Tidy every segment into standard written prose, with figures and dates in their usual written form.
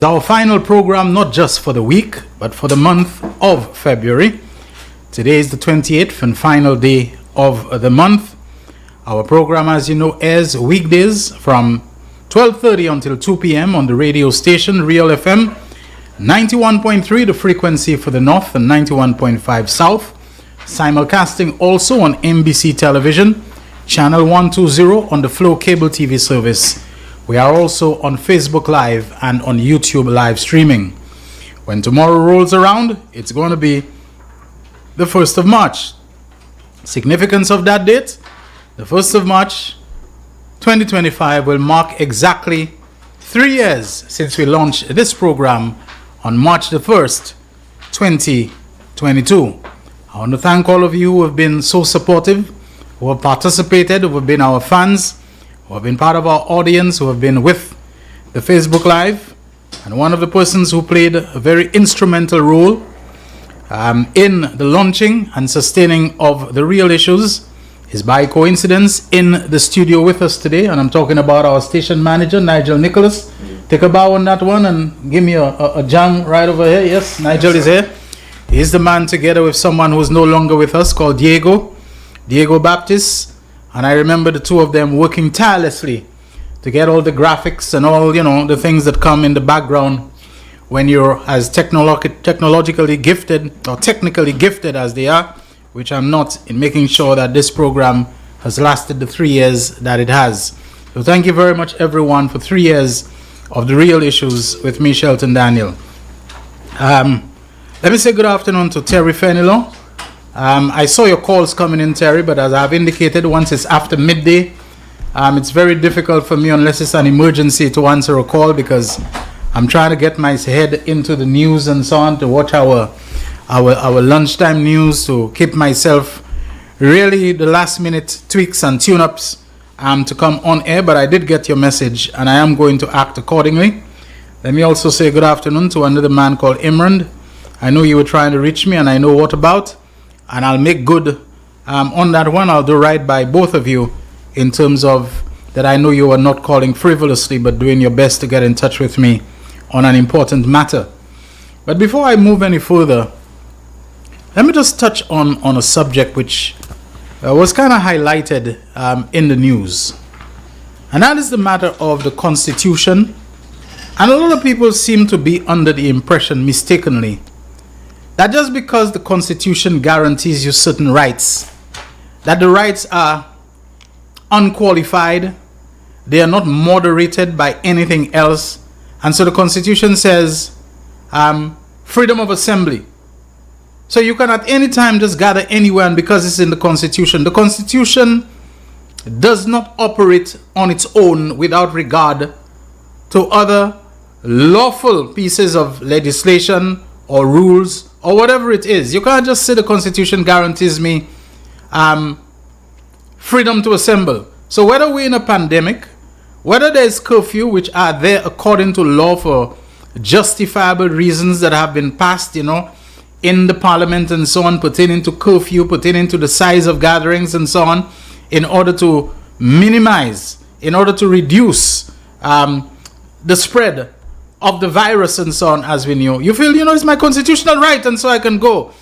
Our final program, not just for the week, but for the month of February. Today is the 28th and final day of the month. Our program, as you know, airs weekdays from 12:30 until 2 p.m. on the radio station, Real FM, 91.3, the frequency for the North, and 91.5 South. Simulcasting also on NBC Television, Channel 120 on the Flow Cable TV service. We are also on Facebook Live and on YouTube live streaming. When tomorrow rolls around, it's going to be the 1st of March. Significance of that date, the 1st of March 2025 will mark exactly 3 years since we launched this program on March the 1st, 2022. I want to thank all of you who have been so supportive, who have participated, who have been our fans, who have been part of our audience, who have been with the Facebook Live. And one of the persons who played a very instrumental role in the launching and sustaining of the real issues is by coincidence in the studio with us today. And I'm talking about our station manager, Nigel Nicholas. Take a bow on that one and give me a jang right over here. Yes, Nigel is here. He's the man together with someone who's no longer with us called Diego Baptist. And I remember the two of them working tirelessly to get all the graphics and all, the things that come in the background when you're as technologically gifted or technically gifted as they are, which I'm not, in making sure that this program has lasted the 3 years that it has. So thank you very much, everyone, for 3 years of the real issues with me, Shelton Daniel. Let me say good afternoon to Terry Fenelon. I saw your calls coming in, Terry, but as I've indicated, once it's after midday, it's very difficult for me, unless it's an emergency, to answer a call, because I'm trying to get my head into the news and so on, to watch our lunchtime news, to keep myself really the last minute tweaks and tune-ups to come on air. But I did get your message, and I am going to act accordingly. Let me also say good afternoon to another man called Imran. I know you were trying to reach me, and I know what about. And I'll make good on that one. I'll do right by both of you in terms of that. I know you are not calling frivolously, but doing your best to get in touch with me on an important matter. But before I move any further, let me just touch on a subject which was kind of highlighted in the news. And that is the matter of the Constitution. And a lot of people seem to be under the impression, mistakenly, that just because the Constitution guarantees you certain rights, that the rights are unqualified, they are not moderated by anything else. And so the Constitution says freedom of assembly. So you can at any time just gather anywhere, and because it's in the Constitution does not operate on its own without regard to other lawful pieces of legislation or rules or whatever it is. You can't just say the Constitution guarantees me freedom to assemble. So whether we're in a pandemic, whether there's curfew, which are there according to law for justifiable reasons that have been passed, in the parliament and so on, pertaining to curfew, pertaining to the size of gatherings and so on, in order to minimize, in order to reduce the spread of the virus and so on, as we knew. You feel, it's my constitutional right, and so I can go.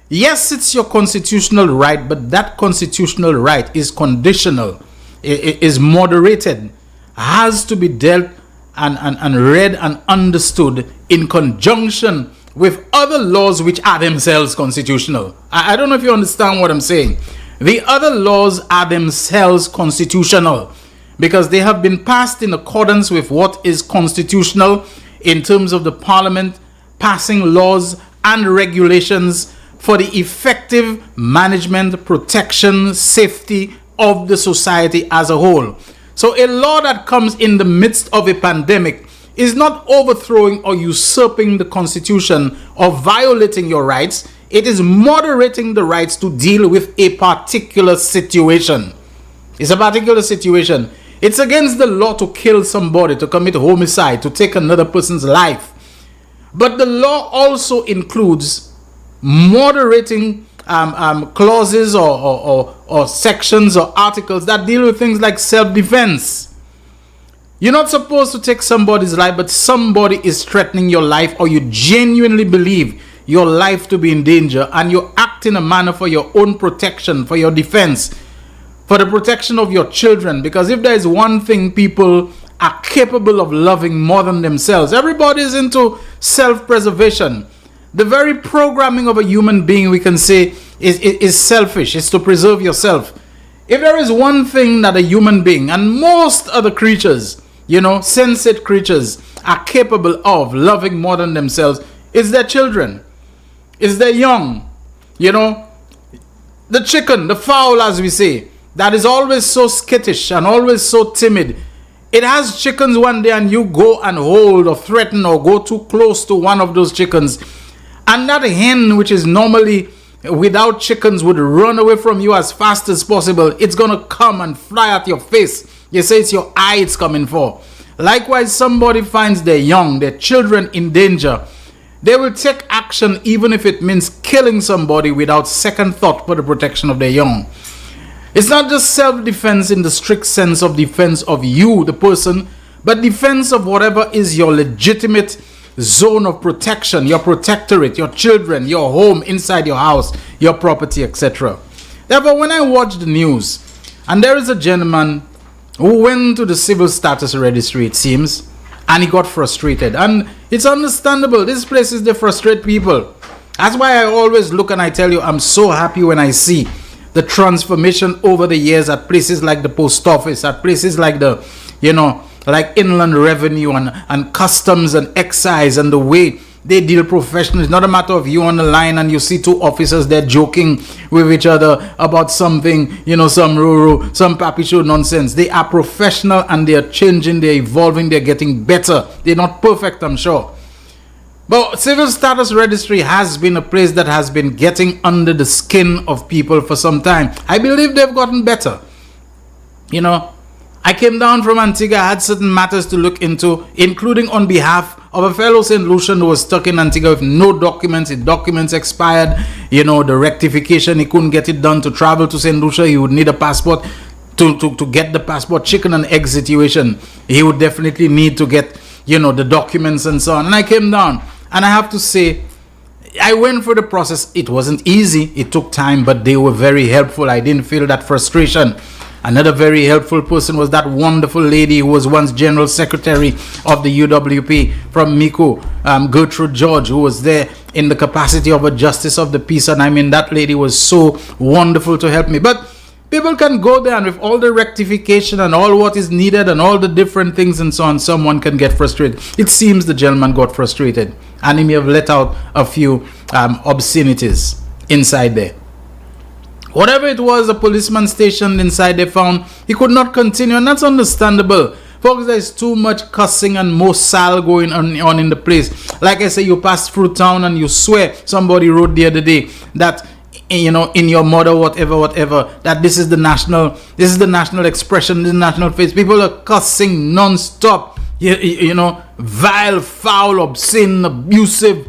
Yes, it's your constitutional right, but that constitutional right is conditional, it is moderated, has to be dealt and read and understood in conjunction with other laws which are themselves constitutional. I don't know if you understand what I'm saying. The other laws are themselves constitutional, because they have been passed in accordance with what is constitutional in terms of the Parliament passing laws and regulations for the effective management, protection, safety of the society as a whole. So a law that comes in the midst of a pandemic is not overthrowing or usurping the Constitution or violating your rights. It is moderating the rights to deal with a particular situation. It's a particular situation. It's against the law to kill somebody, to commit homicide, to take another person's life. But the law also includes moderating clauses or sections or articles that deal with things like self-defense. You're not supposed to take somebody's life, but somebody is threatening your life, or you genuinely believe your life to be in danger, and you act in a manner for your own protection, for your defense, for the protection of your children. Because if there is one thing people are capable of loving more than themselves, everybody is into self-preservation. The very programming of a human being, we can say, is selfish. It's to preserve yourself. If there is one thing that a human being and most other creatures, sensate creatures, are capable of loving more than themselves, it's their children. It's their young. The chicken, the fowl, as we say, that is always so skittish and always so timid. It has chickens one day, and you go and hold or threaten or go too close to one of those chickens, and that hen, which is normally without chickens, would run away from you as fast as possible. It's going to come and fly at your face. You say it's your eye it's coming for. Likewise, somebody finds their young, their children in danger. They will take action even if it means killing somebody without second thought for the protection of their young. It's not just self-defense in the strict sense of defense of you, the person, but defense of whatever is your legitimate zone of protection, your protectorate, your children, your home, inside your house, your property, etc. Therefore, when I watch the news, and there is a gentleman who went to the civil status registry, it seems, and he got frustrated. And it's understandable. This place is the frustrate people. That's why I always look and I tell you, I'm so happy when I see the transformation over the years at places like the post office, at places like the, like inland revenue and customs and excise, and the way they deal professionally. It's not a matter of you on the line and you see two officers there joking with each other about something, some ruru, some papi show nonsense. They are professional and they are changing, they're evolving, they're getting better. They're not perfect, I'm sure. But civil status registry has been a place that has been getting under the skin of people for some time. I believe they've gotten better. I came down from Antigua, I had certain matters to look into, including on behalf of a fellow St. Lucian who was stuck in Antigua with no documents. His documents expired. The rectification, he couldn't get it done. To travel to St. Lucia, he would need a passport. To get the passport, chicken and egg situation, he would definitely need to get, the documents and so on. And I came down, and I have to say, I went through the process. It wasn't easy. It took time, but they were very helpful. I didn't feel that frustration. Another very helpful person was that wonderful lady who was once General Secretary of the UWP from Mico, Gertrude George, who was there in the capacity of a Justice of the Peace. And I mean, that lady was so wonderful to help me. But people can go there, and with all the rectification and all what is needed and all the different things and so on, someone can get frustrated. It seems the gentleman got frustrated, and he may have let out a few obscenities inside there. Whatever it was, a policeman stationed inside, they found he could not continue, and that's understandable. Folks, there's too much cussing and more sal going on in the place. Like I say, you pass through town and you swear, somebody wrote the other day that, in your mother, whatever, that this is the national expression, this is the national face. People are cussing non-stop, vile, foul, obscene, abusive,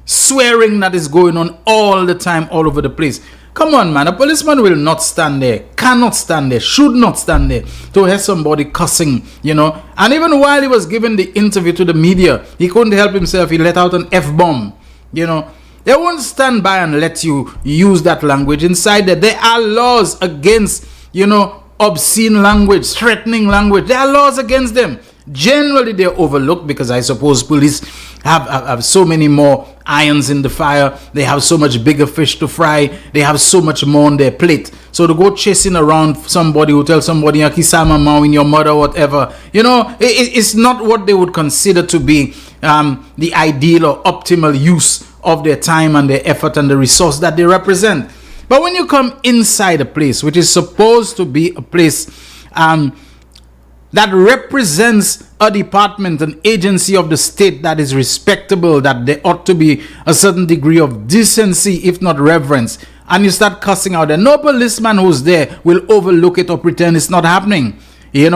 swearing that is going on all the time, all over the place. Come on, man. A policeman will not stand there, cannot stand there, should not stand there to hear somebody cussing, And even while he was giving the interview to the media, he couldn't help himself. He let out an F-bomb, They won't stand by and let you use that language inside there. There are laws against, obscene language, threatening language. There are laws against them. Generally, they're overlooked because I suppose police have so many more irons in the fire. They have so much bigger fish to fry. They have so much more on their plate. So to go chasing around somebody who tells somebody, Kisama Mao in your mother, whatever, it's not what they would consider to be the ideal or optimal use of their time and their effort and the resource that they represent. But when you come inside a place, which is supposed to be a place that represents a department, an agency of the state that is respectable, that there ought to be a certain degree of decency, if not reverence, and you start cussing out there, no policeman who's there will overlook it or pretend it's not happening. It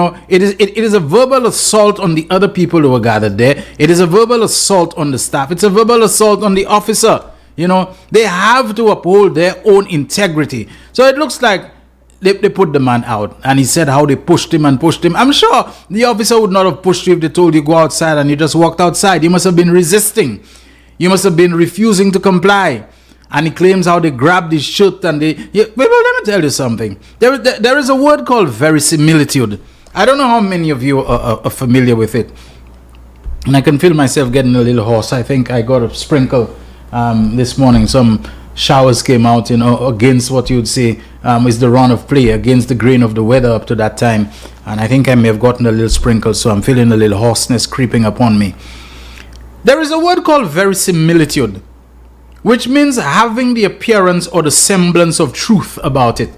is a verbal assault on the other people who are gathered there. It is a verbal assault on the staff. It's a verbal assault on the officer. They have to uphold their own integrity. So it looks like they put the man out, and he said how they pushed him and pushed him. I'm sure the officer would not have pushed you if they told you go outside and you just walked outside. You must have been resisting. You must have been refusing to comply. And he claims how they grabbed his shirt and they... Well, let me tell you something. There is a word called verisimilitude. I don't know how many of you are familiar with it. And I can feel myself getting a little hoarse. I think I got a sprinkle this morning. Some showers came out, against what you would say is the run of play, against the grain of the weather up to that time. And I think I may have gotten a little sprinkle, so I'm feeling a little hoarseness creeping upon me. There is a word called verisimilitude, which means having the appearance or the semblance of truth about it.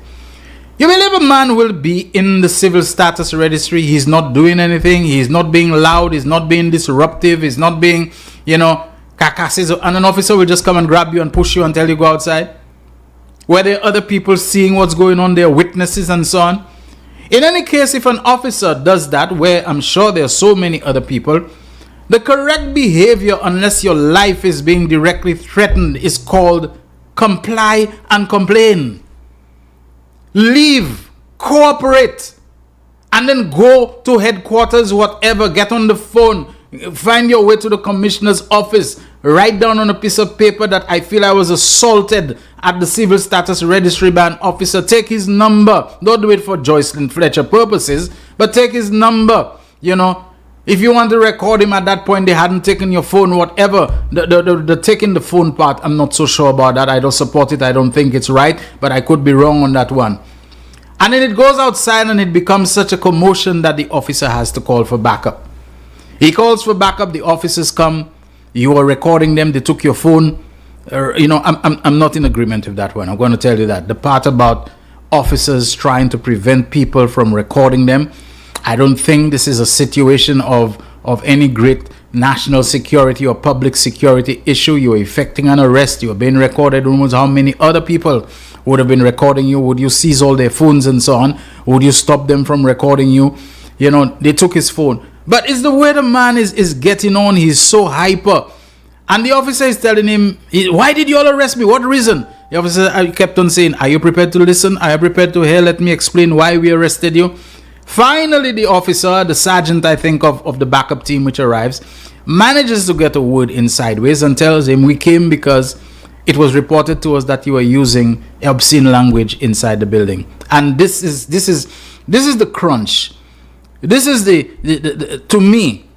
You believe a man will be in the civil status registry, he's not doing anything, he's not being loud, he's not being disruptive, he's not being, cacasses, and an officer will just come and grab you and push you and tell you go outside? Were there other people seeing what's going on there, witnesses and so on? In any case, if an officer does that, where I'm sure there are so many other people, the correct behavior, unless your life is being directly threatened, is called comply and complain. Leave, cooperate, and then go to headquarters, whatever, get on the phone, find your way to the commissioner's office, write down on a piece of paper that I feel I was assaulted at the civil status registry by an officer. Take his number. Don't do it for Joycelyn Fletcher purposes, but take his number, If you want to record him at that point, they hadn't taken your phone, whatever. The taking the phone part, I'm not so sure about that. I don't support it. I don't think it's right, but I could be wrong on that one. And then it goes outside and it becomes such a commotion that the officer has to call for backup. He calls for backup. The officers come. You are recording them. They took your phone. I'm not in agreement with that one. I'm going to tell you that. The part about officers trying to prevent people from recording them, I don't think this is a situation of any great national security or public security issue. You're effecting an arrest. You're being recorded. Who knows how many other people would have been recording you? Would you seize all their phones and so on? Would you stop them from recording you? They took his phone. But it's the way the man is getting on. He's so hyper. And the officer is telling him, why did you all arrest me? What reason? The officer kept on saying, are you prepared to listen? Are you prepared to hear? Let me explain why we arrested you. Finally, the officer, the sergeant, I think, of the backup team which arrives, manages to get a word in sideways and tells him, we came because it was reported to us that you were using obscene language inside the building. And this is the crunch. This is the to me,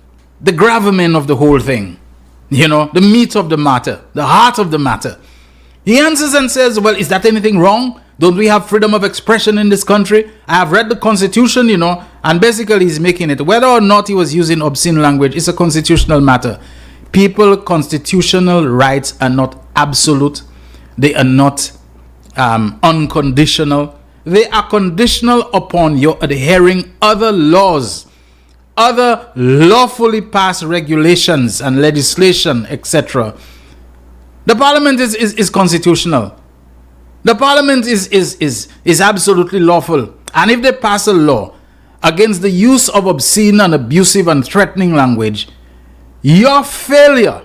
the gravamen of the whole thing. The meat of the matter, the heart of the matter. He answers and says, well, is that anything wrong? Don't we have freedom of expression in this country? I have read the Constitution, and basically he's making it. Whether or not he was using obscene language, it's a constitutional matter. Constitutional rights are not absolute. They are not unconditional. They are conditional upon your adhering other laws, other lawfully passed regulations and legislation, etc. The parliament is constitutional. The parliament is absolutely lawful. And if they pass a law against the use of obscene and abusive and threatening language, your failure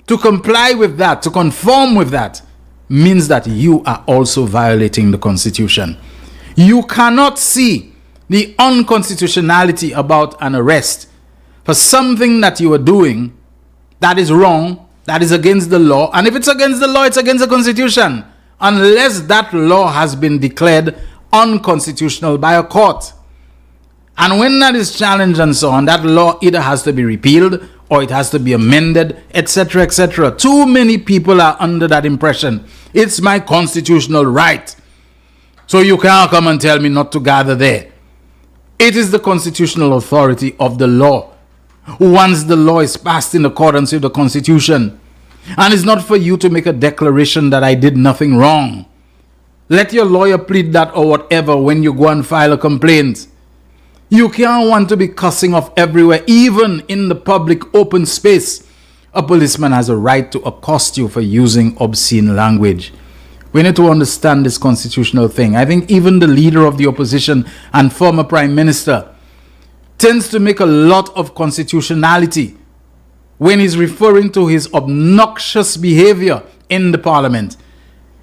to comply with that, to conform with that, means that you are also violating the Constitution. You cannot see the unconstitutionality about an arrest for something that you are doing that is wrong, that is against the law. And if it's against the law, it's against the Constitution, unless that law has been declared unconstitutional by a court. And when that is challenged and so on, that law either has to be repealed or it has to be amended, etc., etc. Too many people are under that impression. It's my constitutional right, so you can't come and tell me not to gather there. It is the constitutional authority of the law. Once the law is passed in accordance with the Constitution, and it's not for you to make a declaration that I did nothing wrong. Let your lawyer plead that or whatever when you go and file a complaint. You can't want to be cussing off everywhere, even in the public open space. A policeman has a right to accost you for using obscene language. We need to understand this constitutional thing. I think even the leader of the opposition and former prime minister tends to make a lot of constitutionality when he's referring to his obnoxious behavior in the parliament.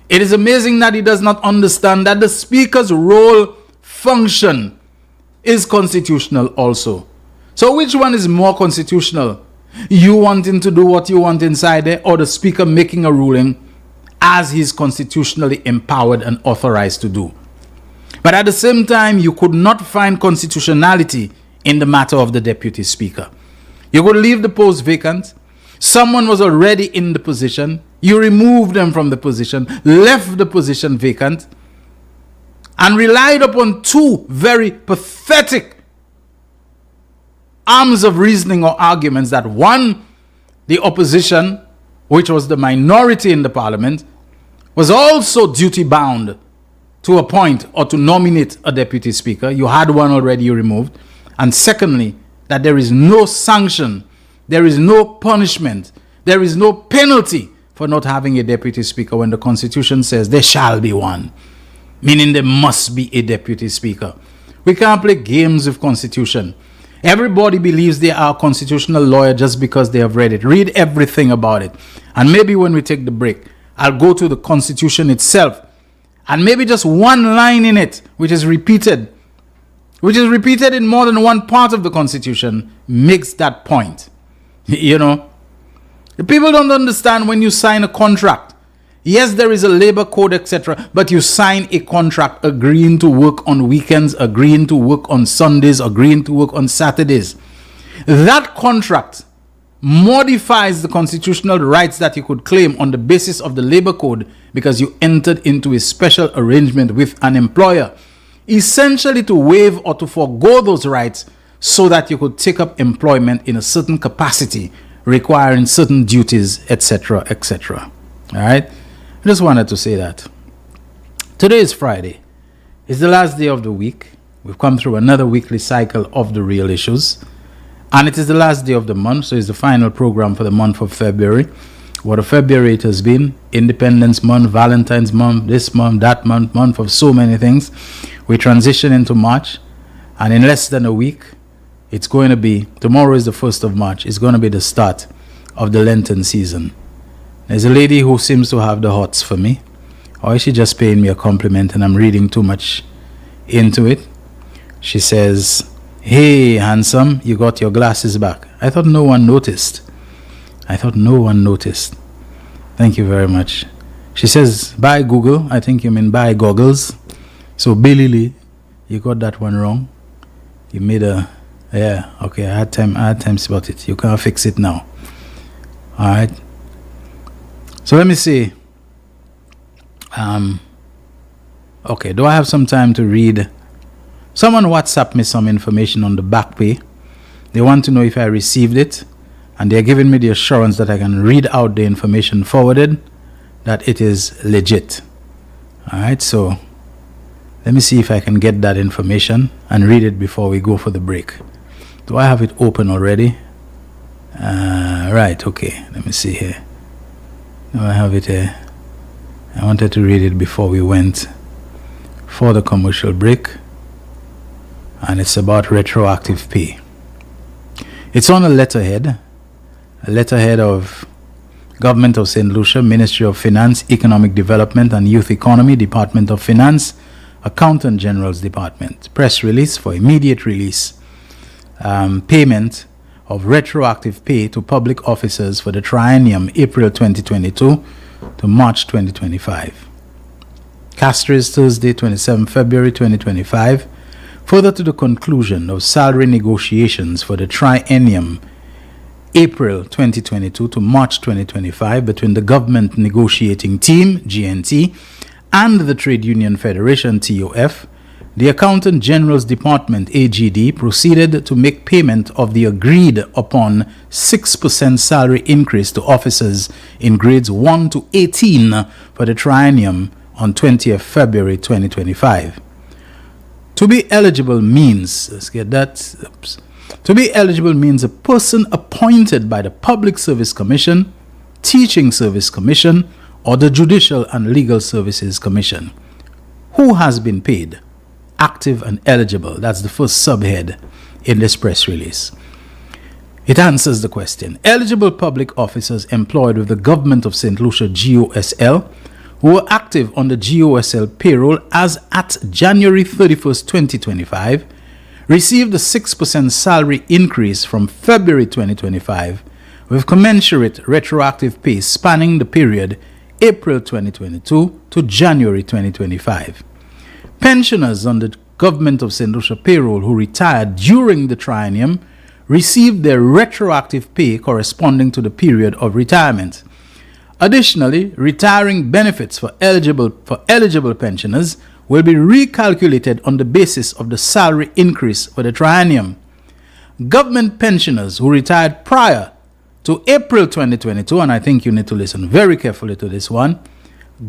It is amazing that he does not understand that the speaker's role function is constitutional also. So which one is more constitutional? You wanting to do what you want inside there, or the speaker making a ruling as he's constitutionally empowered and authorized to do? But at the same time, you could not find constitutionality in the matter of the deputy speaker. You could leave the post vacant. Someone was already in the position. You removed them from the position, left the position vacant, and relied upon two very pathetic arms of reasoning or arguments that one, the opposition, which was the minority in the parliament, was also duty bound to appoint or to nominate a deputy speaker. You had one already, you removed. And secondly, that there is no sanction, there is no punishment, there is no penalty for not having a deputy speaker when the constitution says there shall be one, meaning there must be a deputy speaker. We can't play games with constitution. Everybody believes they are a constitutional lawyer just because they have read it. Read everything about it. And maybe when we take the break, I'll go to the constitution itself, and maybe just one line in it, which is repeated in more than one part of the constitution, makes that point. You know, the people don't understand when you sign a contract. Yes, there is a labor code, etc., but you sign a contract agreeing to work on weekends, agreeing to work on Sundays, agreeing to work on Saturdays. That contract modifies the constitutional rights that you could claim on the basis of the labor code because you entered into a special arrangement with an employer, essentially to waive or to forego those rights so that you could take up employment in a certain capacity, requiring certain duties, etc., etc. All right? I just wanted to say that. Today is Friday. It's the last day of the week. We've come through another weekly cycle of the real issues. And it is the last day of the month, so it's the final program for the month of February. What a February it has been. Independence Month, Valentine's Month, this month, that month, month of so many things. We transition into March, and in less than a week, it's going to be, tomorrow is the 1st of March, it's going to be the start of the Lenten season. There's a lady who seems to have the hots for me, or is she just paying me a compliment and I'm reading too much into it? She says, "Hey, handsome, you got your glasses back." I thought no one noticed. Thank you very much. She says, "Bye, Google." I think you mean bye, goggles. So, Billy Lee, you got that one wrong. You made a, yeah, okay, I had time to spot it. You can't fix it now. All right. So, let me see. Okay, do I have some time to read? Someone WhatsApped me some information on the back pay. They want to know if I received it, and they're giving me the assurance that I can read out the information forwarded, that it is legit. All right, so let me see if I can get that information and read it before we go for the break. Do I have it open already? Right, okay, let me see here. Do I have it here? I wanted to read it before we went for the commercial break. And it's about retroactive pay. It's on a letterhead of Government of St. Lucia, Ministry of Finance, Economic Development and Youth Economy, Department of Finance, Accountant General's Department. Press release for immediate release. Payment of retroactive pay to public officers for the triennium April 2022 to March 2025. Castries, Thursday, 27 February 2025. Further to the conclusion of salary negotiations for the triennium April 2022 to March 2025 between the Government Negotiating Team, GNT, and the Trade Union Federation, TUF, the Accountant General's Department, AGD, proceeded to make payment of the agreed upon 6% salary increase to officers in grades 1 to 18 for the triennium on 20th February 2025. To be eligible means, let's get that. To be eligible means a person appointed by the Public Service Commission, Teaching Service Commission, or the Judicial and Legal Services Commission, who has been paid, active and eligible. That's the first subhead in this press release. It answers the question. Eligible public officers employed with the Government of St. Lucia, GOSL, who were active on the GOSL payroll as at January 31st, 2025, received a 6% salary increase from February 2025, with commensurate retroactive pay spanning the period April 2022 to January 2025. Pensioners on the Government of St. Lucia payroll who retired during the triennium received their retroactive pay corresponding to the period of retirement. Additionally, retiring benefits for eligible pensioners will be recalculated on the basis of the salary increase for the triennium. Government pensioners who retired prior to April 2022, and I think you need to listen very carefully to this one,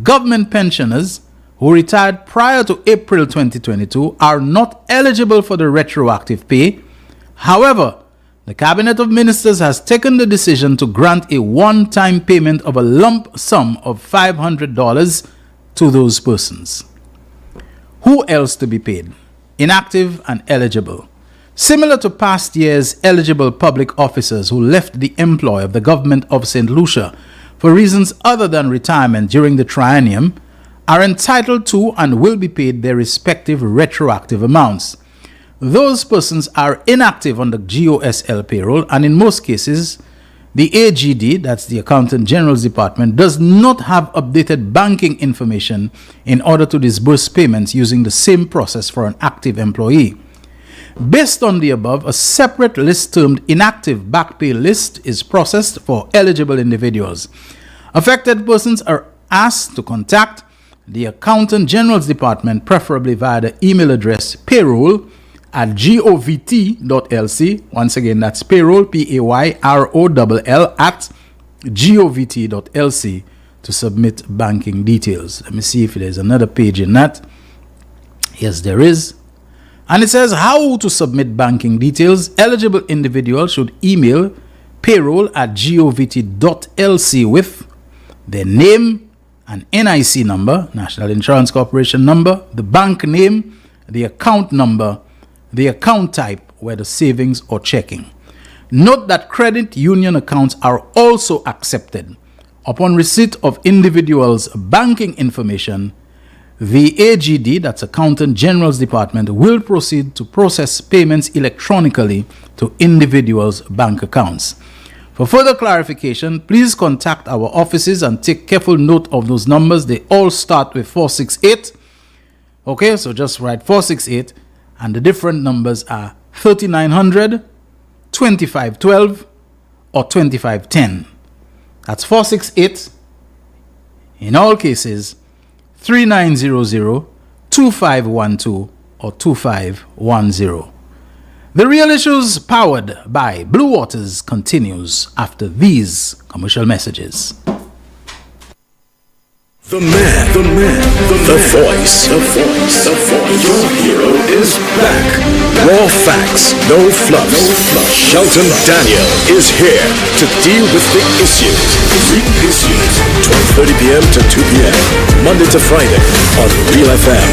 government pensioners who retired prior to April 2022 are not eligible for the retroactive pay. However, the Cabinet of Ministers has taken the decision to grant a one-time payment of a lump sum of $500 to those persons. Who else to be paid? Inactive and eligible. Similar to past years, eligible public officers who left the employ of the Government of St. Lucia for reasons other than retirement during the triennium are entitled to and will be paid their respective retroactive amounts. Those persons are inactive on the GOSL payroll, and in most cases, the AGD, that's the Accountant General's Department, does not have updated banking information in order to disburse payments using the same process for an active employee. Based on the above, a separate list termed inactive back pay list is processed for eligible individuals. Affected persons are asked to contact the Accountant General's Department, preferably via the email address payroll@govt.lc. Once again, that's payroll, PAYROLL at govt.lc to submit banking details. Let me see if there's another page in that. Yes, there is. And it says how to submit banking details. Eligible individuals should email payroll@govt.lc with their name and NIC number, National Insurance Corporation number, the bank name, the account number, the account type, whether savings or checking. Note that credit union accounts are also accepted. Upon receipt of individuals' banking information, the AGD, that's Accountant General's Department, will proceed to process payments electronically to individuals' bank accounts. For further clarification, please contact our offices and take careful note of those numbers. They all start with 468. Okay, so just write 468, and the different numbers are 3900, 2512, or 2510. That's 468 in all cases, 3900, 2512, or 2510. The Real Issues, powered by Blue Waters, continues after these commercial messages. The voice. Your hero is back. Raw facts, no fluffs. Shelton Daniel is here to deal with the issues. 12:30 p.m. to 2 p.m. Monday to Friday on Real FM.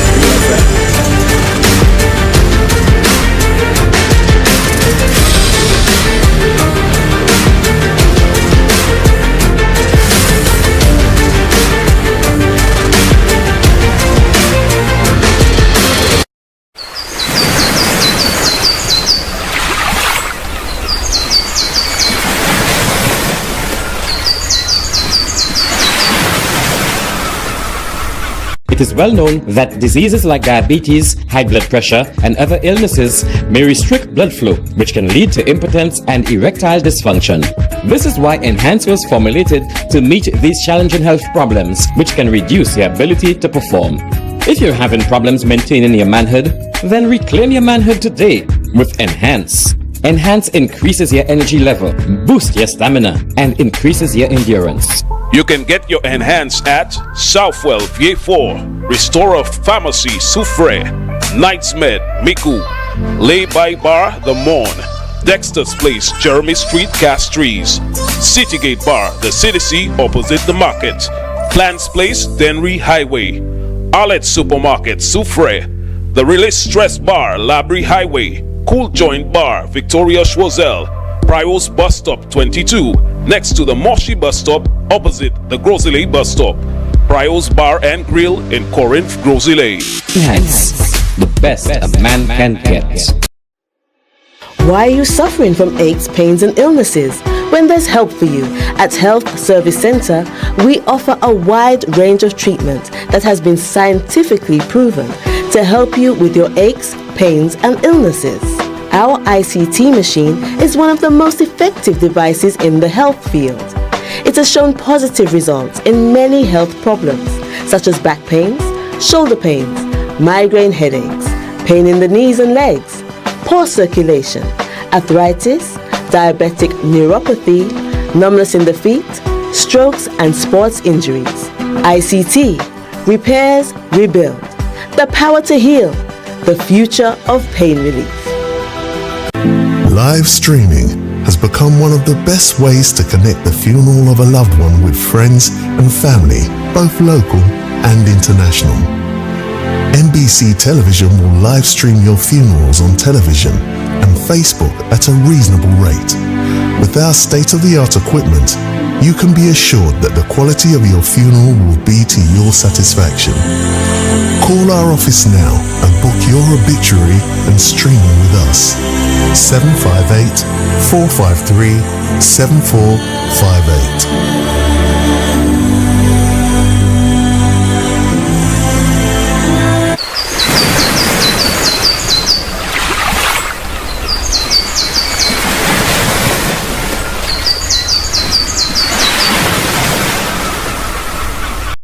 It is well known that diseases like diabetes, high blood pressure, and other illnesses may restrict blood flow, which can lead to impotence and erectile dysfunction. This is why Enhance was formulated to meet these challenging health problems, which can reduce your ability to perform. If you're having problems maintaining your manhood, then reclaim your manhood today with Enhance. Enhance increases your energy level, boosts your stamina, and increases your endurance. You can get your Enhance at Southwell VA4, Restorer Pharmacy Soufre, Knights Med Miku, Lay by Bar The Morn, Dexter's Place Jeremy Street Castries, Citygate Bar The CDC opposite the market, Plants Place Denry Highway, Arlette Supermarket Soufre, The Release Stress Bar Labrie Highway, Cool Joint Bar Victoria Schwazel, Prios Bus Stop 22, next to the Moshi Bus Stop, opposite the Grosley Bus Stop. Prios Bar and Grill in Corinth, Grosile. Enhance, the best a man can get. Why are you suffering from aches, pains and illnesses? When there's help for you. At Health Service Center, we offer a wide range of treatment that has been scientifically proven to help you with your aches, pains and illnesses. Our ICT machine is one of the most effective devices in the health field. It has shown positive results in many health problems such as back pains, shoulder pains, migraine headaches, pain in the knees and legs, poor circulation, arthritis, diabetic neuropathy, numbness in the feet, strokes and sports injuries. ICT, repairs, rebuild. The power to heal, the future of pain relief. Live streaming has become one of the best ways to connect the funeral of a loved one with friends and family, both local and international. NBC Television will live stream your funerals on television and Facebook at a reasonable rate. With our state-of-the-art equipment, you can be assured that the quality of your funeral will be to your satisfaction. Call our office now and book your obituary and streaming with us. 758-453-7458.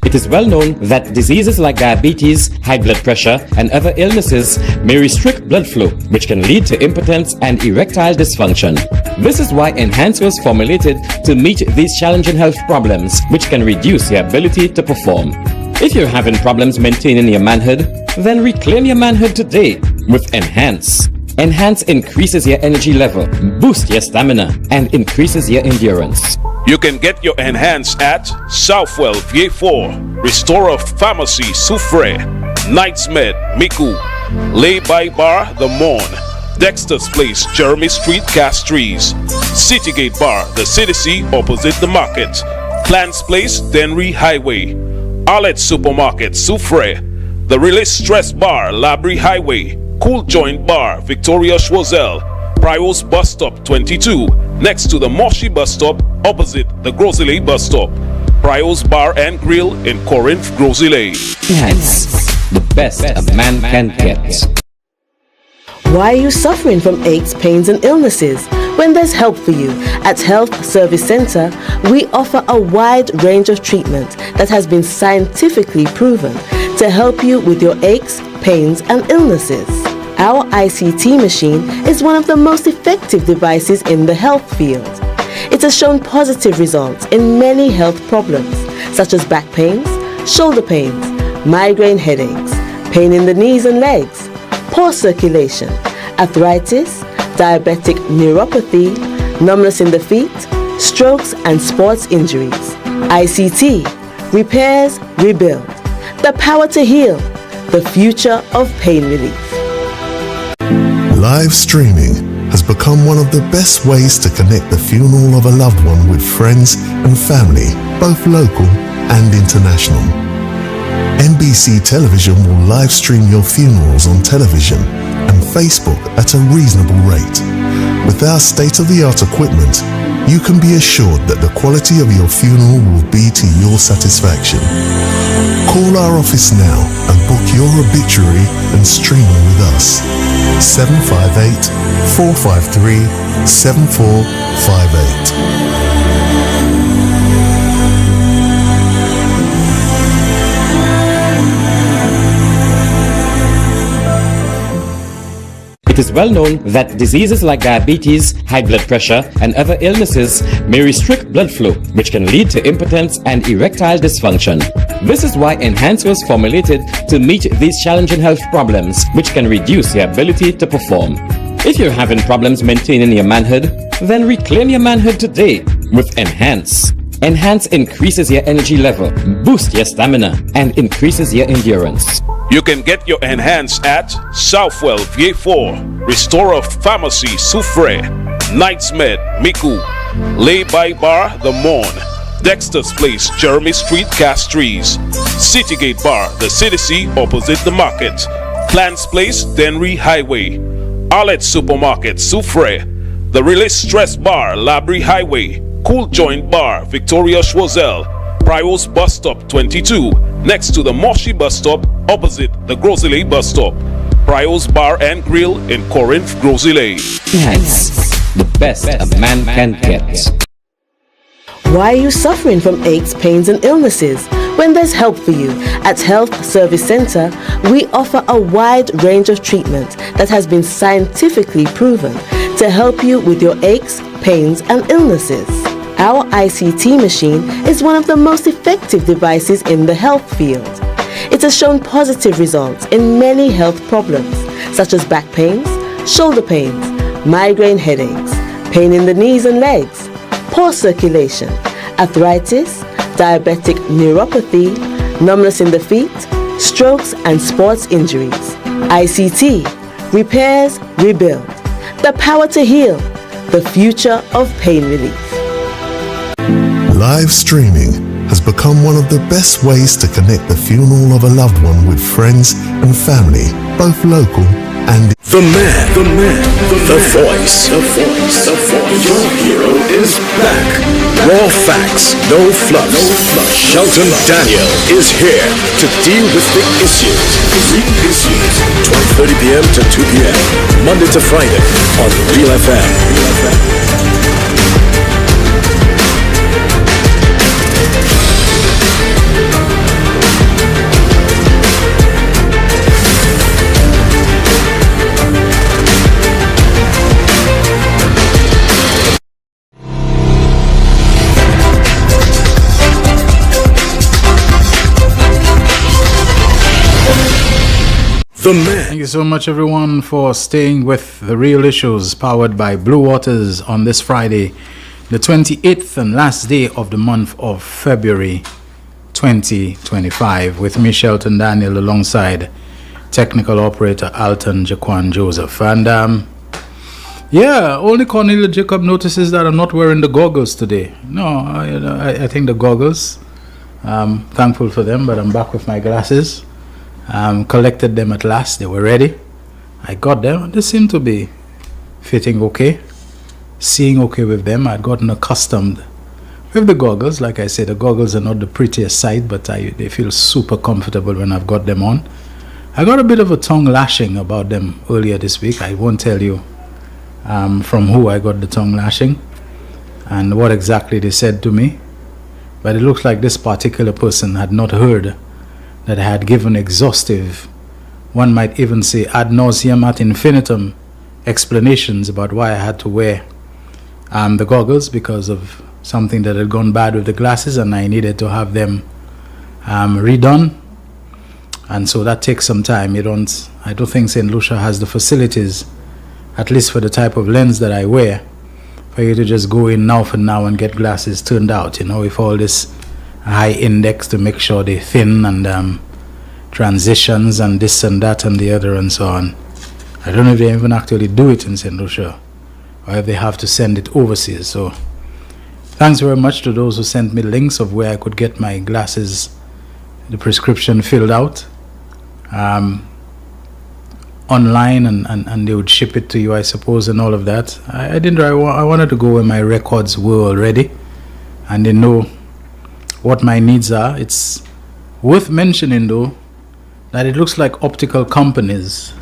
It is well known that diseases like diabetes, high blood pressure, and other illnesses may restrict blood flow, which can lead to impotence and erectile dysfunction. This is why Enhance was formulated to meet these challenging health problems, which can reduce your ability to perform. If you're having problems maintaining your manhood, then reclaim your manhood today with Enhance. Enhance increases your energy level, boosts your stamina, and increases your endurance. You can get your Enhance at Southwell VA4, Restorer Pharmacy Soufre, Knightsmed Miku, Lay-by Bar The Morn, Dexter's Place Jeremy Street Castries, Citygate Bar The City opposite the market, Clans Place Denry Highway, Arlette Supermarket Soufre, The Release Stress Bar Labrie Highway, Cool Joint Bar Victoria Schwazel, Prios Bus Stop 22, next to the Moshi Bus Stop, opposite the Grosile Bus Stop. Prios Bar and Grill in Corinth, Grosile. Enhance, the best a man can get. Why are you suffering from aches, pains and illnesses? When there's help for you. At Health Service Center, we offer a wide range of treatment that has been scientifically proven to help you with your aches, pains and illnesses. Our ICT machine is one of the most effective devices in the health field. It has shown positive results in many health problems such as back pains, shoulder pains, migraine headaches, pain in the knees and legs, poor circulation, arthritis, diabetic neuropathy, numbness in the feet, strokes and sports injuries. ICT, repairs, rebuild. The power to heal, the future of pain relief. Live streaming has become one of the best ways to connect the funeral of a loved one with friends and family, both local and international. NBC Television will live stream your funerals on television and Facebook at a reasonable rate. With our state-of-the-art equipment, you can be assured that the quality of your funeral will be to your satisfaction. Call our office now and book your obituary and streaming with us. 758-453-7458. It is well known that diseases like diabetes, high blood pressure, and other illnesses may restrict blood flow, which can lead to impotence and erectile dysfunction. This is why Enhance was formulated to meet these challenging health problems, which can reduce your ability to perform. If you're having problems maintaining your manhood, then reclaim your manhood today with Enhance. Enhance increases your energy level, boosts your stamina, and increases your endurance. You can get your Enhance at Southwell VA4, Restorer Pharmacy Soufre, Knightsmed Miku, Lay-by Bar The Morn, Dexter's Place, Jeremy Street, Castries. Citygate Bar, the CDC opposite the market. Plants Place, Denry Highway. Arlette Supermarket, Soufre. The Release Stress Bar, Labrie Highway. Cool Joint Bar, Victoria Schwazel. Prios Bus Stop 22, next to the Moshi Bus Stop, opposite the Grosile Bus Stop. Prios Bar and Grill in Corinth, Grosile. Enhance, the best a man can get. Why are you suffering from aches, pains, and illnesses? When there's help for you. At Health Service Center, we offer a wide range of treatment that has been scientifically proven to help you with your aches, pains, and illnesses. Our ICT machine is one of the most effective devices in the health field. It has shown positive results in many health problems, such as back pains, shoulder pains, migraine headaches, pain in the knees and legs, poor circulation, arthritis, diabetic neuropathy, numbness in the feet, strokes and sports injuries. ICT, repairs, rebuild. The power to heal, the future of pain relief. Live streaming has become one of the best ways to connect the funeral of a loved one with friends and family, both local and the voice. Your hero is back. Raw facts, no fluff. Shelton Daniel is here to deal with the issues. 12:30 p.m. to 2 p.m. Monday to Friday on Real FM. Thank you so much, everyone, for staying with The Real Issues, powered by Blue Waters, on this Friday, the 28th and last day of the month of February 2025, with me, Shelton Daniel, alongside technical operator Alton Jaquan Joseph. And only Cornelia Jacob notices that I'm not wearing the goggles today. No, I think the goggles, thankful for them, but I'm back with my glasses. Collected them at last. They were ready. I got them. They seem to be fitting okay, seeing okay with them. I'd gotten accustomed with the goggles. Like I said, the goggles are not the prettiest sight, but they feel super comfortable when I've got them on. I got a bit of a tongue lashing about them earlier this week. I won't tell you from who I got the tongue lashing and what exactly they said to me, but it looks like this particular person had not heard that I had given exhaustive, one might even say ad nauseum ad infinitum, explanations about why I had to wear the goggles because of something that had gone bad with the glasses, and I needed to have them redone. And so that takes some time. I don't think St. Lucia has the facilities, at least for the type of lens that I wear, for you to just go in now for now and get glasses turned out, with all this high index to make sure they thin and transitions and this and that and the other and so on. I don't know if they even actually do it in St. Lucia or if they have to send it overseas. So thanks very much to those who sent me links of where I could get my glasses, the prescription filled out online, and they would ship it to you, I suppose, and all of that. I wanted to go where my records were already and they know what my needs are. It's worth mentioning, though, that it looks like optical companies,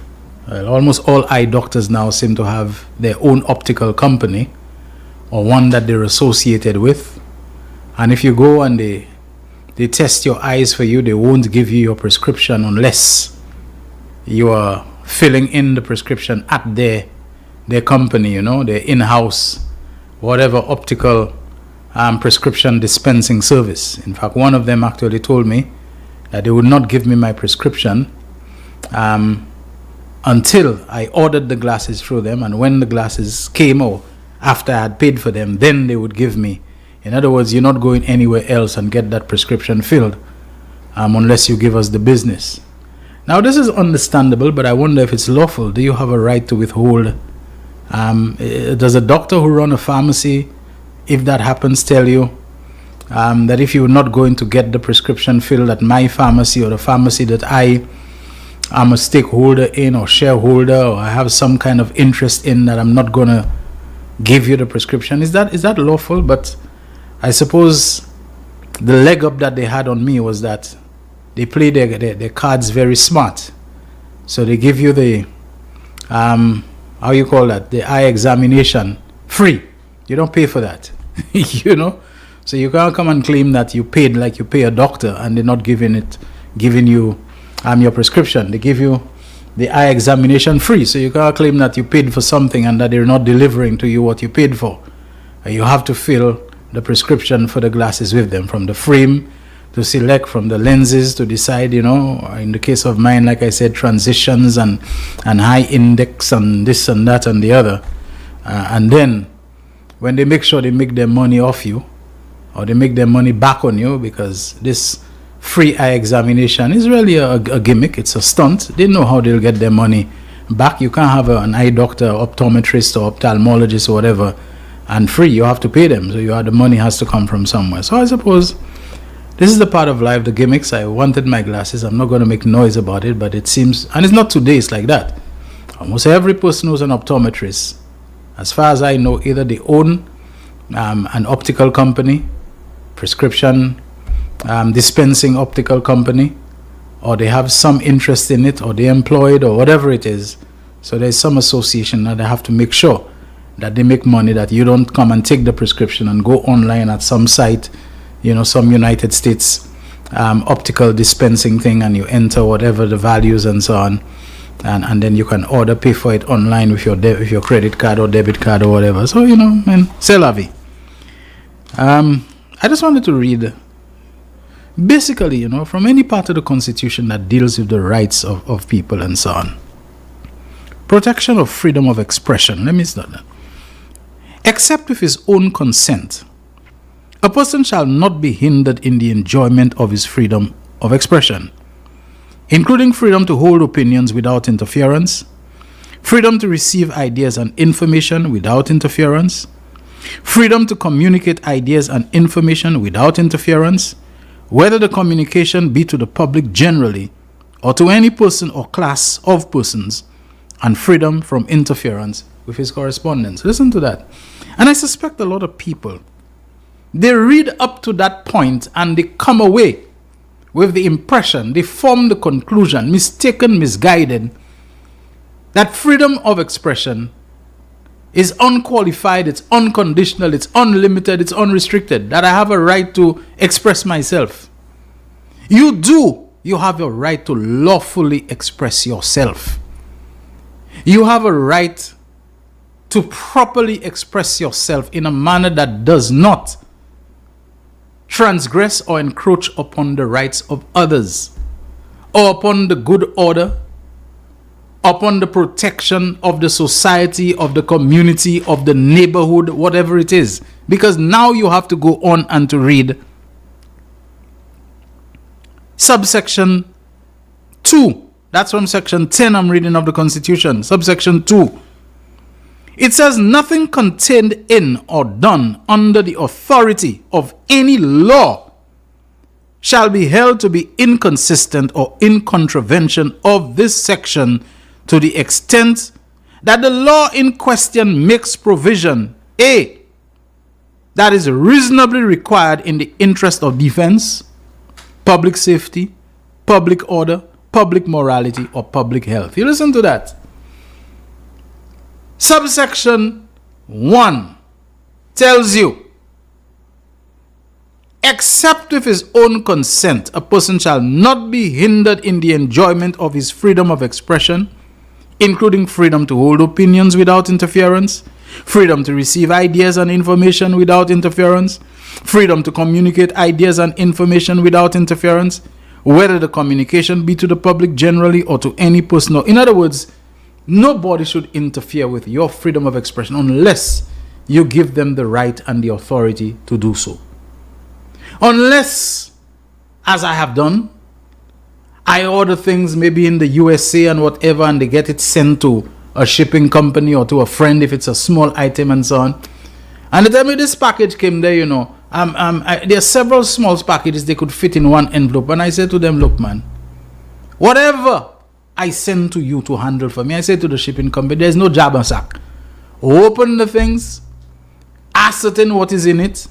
almost all eye doctors now seem to have their own optical company or one that they're associated with. And if you go and they test your eyes for you, they won't give you your prescription unless you are filling in the prescription at their company, their in-house, whatever optical prescription dispensing service. In fact, one of them actually told me that they would not give me my prescription until I ordered the glasses through them, and when the glasses came, or after I had paid for them, then they would give me. In other words, you're not going anywhere else and get that prescription filled unless you give us the business. Now, this is understandable, but I wonder if it's lawful. Do you have a right to withhold? Does a doctor who runs a pharmacy, if that happens, tell you, that if you're not going to get the prescription filled at my pharmacy or the pharmacy that I am a stakeholder in or shareholder, or I have some kind of interest in, that I'm not going to give you the prescription. Is that lawful? But I suppose the leg up that they had on me was that they play their cards very smart. So they give you the how you call that, the eye examination free. You don't pay for that. You know, so you can't come and claim that you paid like you pay a doctor and they're not giving you your prescription. They give you the eye examination free, so you can't claim that you paid for something and that they're not delivering to you what you paid for. You have to fill the prescription for the glasses with them, from the frame to select, from the lenses to decide, you know, in the case of mine, like I said, transitions and high index and this and that and the other. And then when they make sure they make their money off you, or they make their money back on you, because this free eye examination is really a gimmick, it's a stunt. They know how they'll get their money back. You can't have an eye doctor, optometrist or ophthalmologist or whatever and free. You have to pay them, so the money has to come from somewhere. So I suppose this is the part of life, the gimmicks. I wanted my glasses. I'm not going to make noise about it, but it seems, and it's not today, it's like that. Almost every person who's an optometrist, as far as I know, either they own an optical company, prescription dispensing optical company, or they have some interest in it, or they employed, or whatever it is. So there's some association that they have to make sure that they make money, that you don't come and take the prescription and go online at some site, you know, some United States optical dispensing thing, and you enter whatever the values and so on, and then you can pay for it online with your credit card or debit card or whatever. So, you know, man, c'est la vie. I just wanted to read, basically, you know, from any part of the Constitution that deals with the rights of people and so on. Protection of freedom of expression. Let me start that. Except with his own consent, a person shall not be hindered in the enjoyment of his freedom of expression, including freedom to hold opinions without interference, freedom to receive ideas and information without interference, freedom to communicate ideas and information without interference, whether the communication be to the public generally or to any person or class of persons, and freedom from interference with his correspondence. Listen to that. And I suspect a lot of people, they read up to that point and they come away with the impression, they form the conclusion, mistaken, misguided, that freedom of expression is unqualified, it's unconditional, it's unlimited, it's unrestricted, that I have a right to express myself. You have a right to lawfully express yourself. You have a right to properly express yourself in a manner that does not transgress or encroach upon the rights of others, or upon the good order, upon the protection of the society, of the community, of the neighborhood, whatever it is. Because now you have to go on and to read subsection 2. That's from section 10 I'm reading of the Constitution. Subsection 2. It says, nothing contained in or done under the authority of any law shall be held to be inconsistent or in contravention of this section, to the extent that the law in question makes provision, A, that is reasonably required in the interest of defense, public safety, public order, public morality, or public health. You listen to that. Subsection 1 tells you, except with his own consent, a person shall not be hindered in the enjoyment of his freedom of expression, including freedom to hold opinions without interference, freedom to receive ideas and information without interference, freedom to communicate ideas and information without interference, whether the communication be to the public generally or to any person. In other words, nobody should interfere with your freedom of expression unless you give them the right and the authority to do so. Unless, as I have done, I order things maybe in the USA and whatever, and they get it sent to a shipping company or to a friend if it's a small item and so on. And they tell me this package came there, There are several small packages they could fit in one envelope. And I said to them, look, man, whatever I send to you to handle for me, I say to the shipping company, there's no jab and sack. Open the things, ascertain what is in it,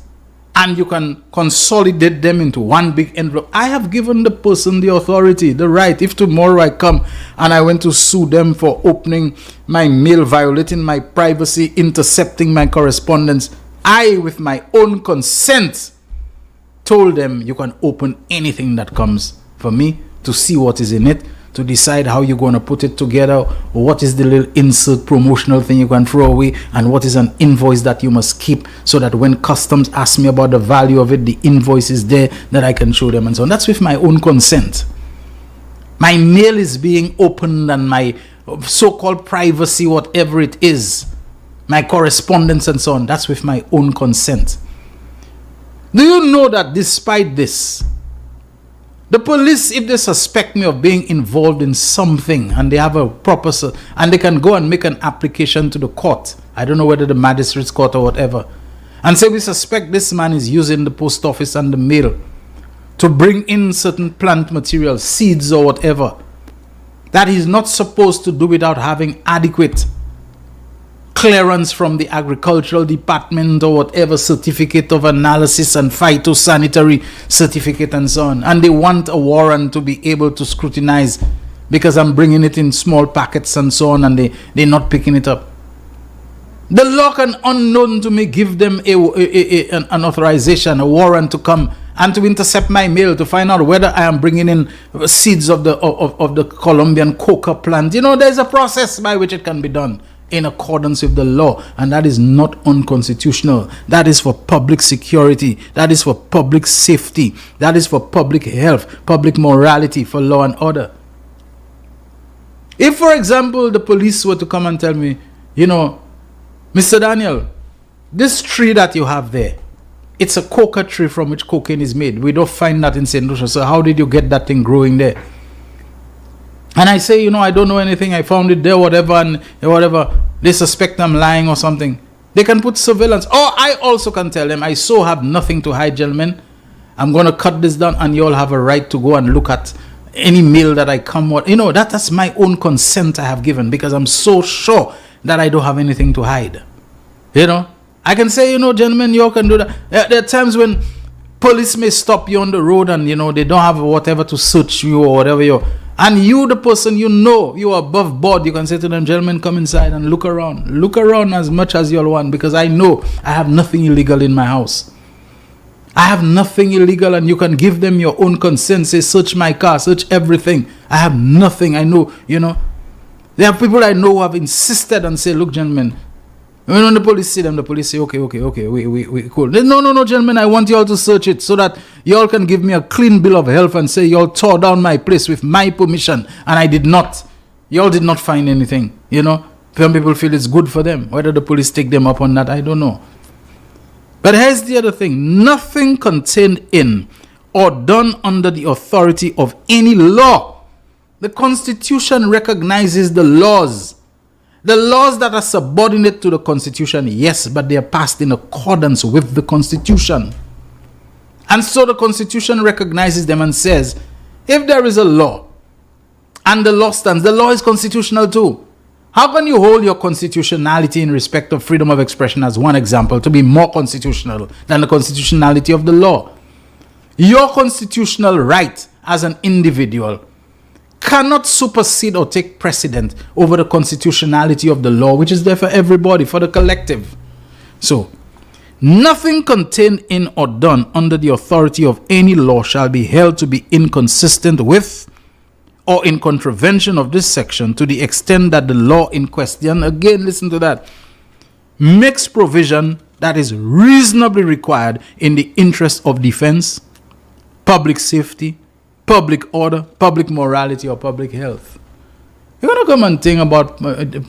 and you can consolidate them into one big envelope. I have given the person the authority, the right. If tomorrow I come and I went to sue them for opening my mail, violating my privacy, intercepting my correspondence, I, with my own consent, told them you can open anything that comes for me to see what is in it, to decide how you're going to put it together, or what is the little insert promotional thing you can throw away, and what is an invoice that you must keep, so that when customs ask me about the value of it, the invoice is there that I can show them, and so on. That's with my own consent. My mail is being opened, and my so-called privacy, whatever it is, my correspondence and so on, that's with my own consent. Do you know that despite this, the police, if they suspect me of being involved in something and they have a proper, and they can go and make an application to the court, I don't know whether the magistrate's court or whatever, and say we suspect this man is using the post office and the mail to bring in certain plant materials, seeds or whatever, that he's not supposed to do without having adequate clearance from the agricultural department or whatever, certificate of analysis and phytosanitary certificate and so on, and they want a warrant to be able to scrutinize because I'm bringing it in small packets and so on, and they're not picking it up. The law can, unknown to me, give them an authorization, a warrant to come and to intercept my mail to find out whether I am bringing in seeds of the Colombian coca plant. You know, there's a process by which it can be done in accordance with the law, and that is not unconstitutional. That is for public security, that is for public safety, that is for public health, public morality, for law and order. If, for example, the police were to come and tell me, you know, Mr. Daniel, this tree that you have there, it's a coca tree from which cocaine is made. We don't find that in St. Lucia, so how did you get that thing growing there? And I say, you know, I don't know anything, I found it there, whatever, and whatever. They suspect I'm lying or something. They can put surveillance. Or I also can tell them, I so have nothing to hide, gentlemen. I'm going to cut this down, and you all have a right to go and look at any mail that I come with. You know, that's my own consent I have given, because I'm so sure that I don't have anything to hide. You know, I can say, you know, gentlemen, you all can do that. There are times when police may stop you on the road and, you know, they don't have whatever to search you or whatever you're. And you, the person, you know, you are above board. You can say to them, gentlemen, come inside and look around. Look around as much as you all want, because I know I have nothing illegal in my house. I have nothing illegal, and you can give them your own consent. Say, search my car, search everything. I have nothing. I know, you know. There are people I know who have insisted and say, look, gentlemen, when the police see them, the police say, okay, we cool. No, gentlemen, I want you all to search it so that you all can give me a clean bill of health and say you all tore down my place with my permission, and I did not. You all did not find anything, you know. Some people feel it's good for them. Whether the police take them up on that, I don't know. But here's the other thing. Nothing contained in or done under the authority of any law. The Constitution recognizes the laws. The laws that are subordinate to the Constitution, yes, but they are passed in accordance with the Constitution. And so the Constitution recognizes them and says, if there is a law and the law stands, the law is constitutional too. How can you hold your constitutionality in respect of freedom of expression, as one example, to be more constitutional than the constitutionality of the law? Your constitutional right as an individual cannot supersede or take precedent over the constitutionality of the law, which is there for everybody, for the collective. So, nothing contained in or done under the authority of any law shall be held to be inconsistent with or in contravention of this section, to the extent that the law in question, again, listen to that, makes provision that is reasonably required in the interest of defense, public safety, public order, public morality, or public health. You're going to come and think about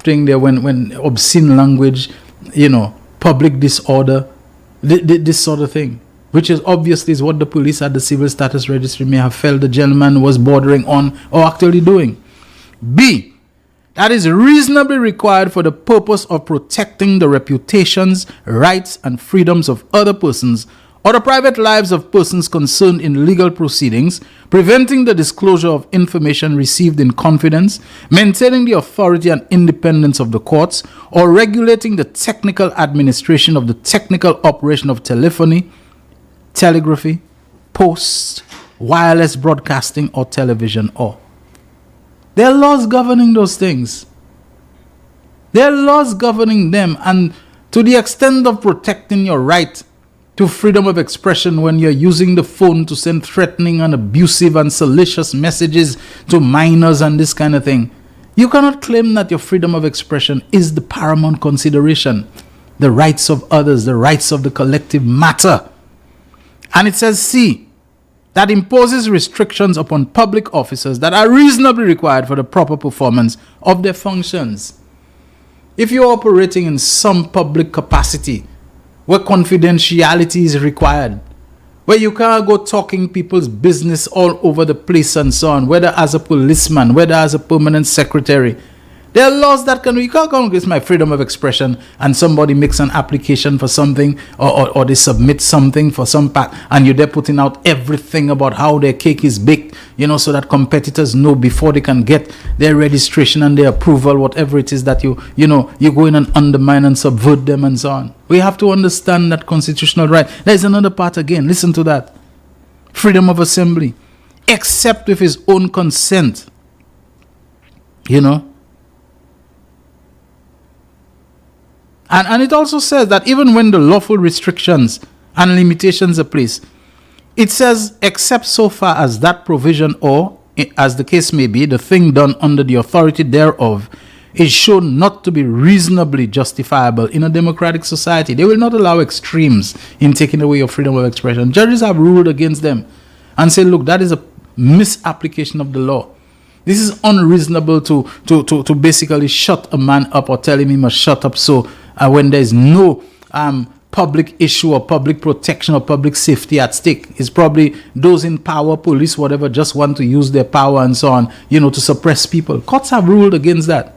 thing there when obscene language, you know, public disorder, this sort of thing, which is obviously is what the police at the civil status registry may have felt the gentleman was bordering on or actually doing. B, that is reasonably required for the purpose of protecting the reputations, rights, and freedoms of other persons or the private lives of persons concerned in legal proceedings, preventing the disclosure of information received in confidence, maintaining the authority and independence of the courts, or regulating the technical administration of the technical operation of telephony, telegraphy, post, wireless broadcasting, or television, or. There are laws governing those things. There are laws governing them, and to the extent of protecting your right to freedom of expression when you're using the phone to send threatening and abusive and salacious messages to minors and this kind of thing, you cannot claim that your freedom of expression is the paramount consideration. The rights of others, the rights of the collective matter. And it says, C, that imposes restrictions upon public officers that are reasonably required for the proper performance of their functions. If you're operating in some public capacity where confidentiality is required, where you can't go talking people's business all over the place and so on, whether as a policeman, whether as a permanent secretary, there are laws that you can't go against my freedom of expression and somebody makes an application for something or they submit something for some part and you're there putting out everything about how their cake is baked, so that competitors know before they can get their registration and their approval, whatever it is that you go in and undermine and subvert them and so on. We have to understand that constitutional right. There's another part again. Listen to that. Freedom of assembly, except with his own consent. And it also says that even when the lawful restrictions and limitations are placed, it says, except so far as that provision or, as the case may be, the thing done under the authority thereof is shown not to be reasonably justifiable in a democratic society. They will not allow extremes in taking away your freedom of expression. Judges have ruled against them and say, look, that is a misapplication of the law. This is unreasonable to basically shut a man up or tell him he must shut up when there is no public issue or public protection or public safety at stake. It's probably those in power, police, whatever, just want to use their power and so on, to suppress people. Courts have ruled against that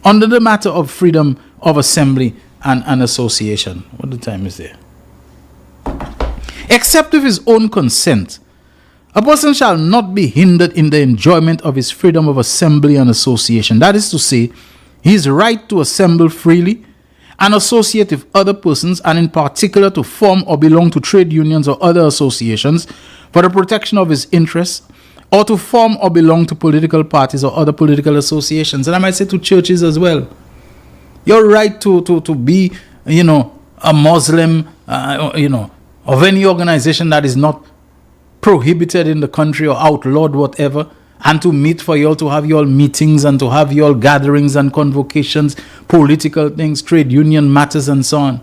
under the matter of freedom of assembly and association. What the time is there? Except with his own consent, a person shall not be hindered in the enjoyment of his freedom of assembly and association. That is to say, his right to assemble freely and associate with other persons, and in particular to form or belong to trade unions or other associations for the protection of his interests, or to form or belong to political parties or other political associations. And I might say to churches as well. Your right to be, a Muslim, of any organization that is not prohibited in the country or outlawed, whatever, and to meet for you all, to have your meetings and to have your gatherings and convocations, political things, trade union matters and so on.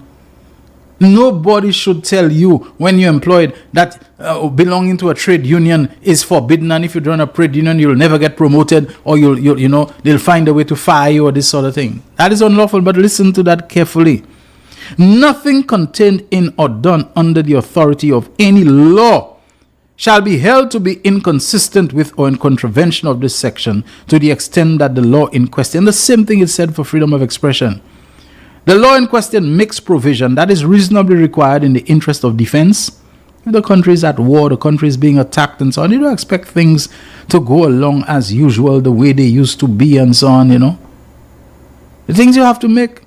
Nobody should tell you when you're employed that belonging to a trade union is forbidden, and if you join a trade union you'll never get promoted, or they'll find a way to fire you, or this sort of thing. That is unlawful. But listen to that carefully. Nothing contained in or done under the authority of any law shall be held to be inconsistent with or in contravention of this section to the extent that the law in question. The same thing is said for freedom of expression. The law in question makes provision that is reasonably required in the interest of defense. If the country is at war, the country is being attacked and so on, you don't expect things to go along as usual, the way they used to be and so on, The things you have to make.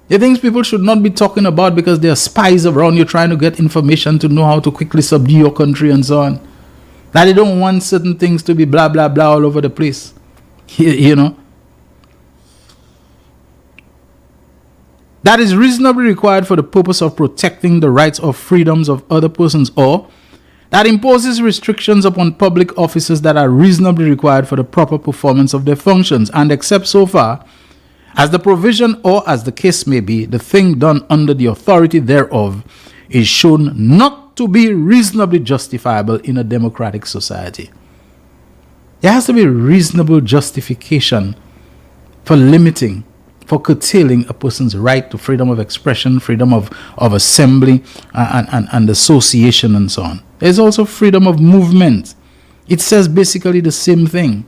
The things people should not be talking about because there are spies around you trying to get information to know how to quickly subdue your country and so on. That they don't want certain things to be blah, blah, blah all over the place. That is reasonably required for the purpose of protecting the rights or freedoms of other persons, or that imposes restrictions upon public officers that are reasonably required for the proper performance of their functions, and except so far as the provision or, as the case may be, the thing done under the authority thereof is shown not to be reasonably justifiable in a democratic society. There has to be reasonable justification for limiting, for curtailing a person's right to freedom of expression, freedom of assembly and association and so on. There's also freedom of movement. It says basically the same thing.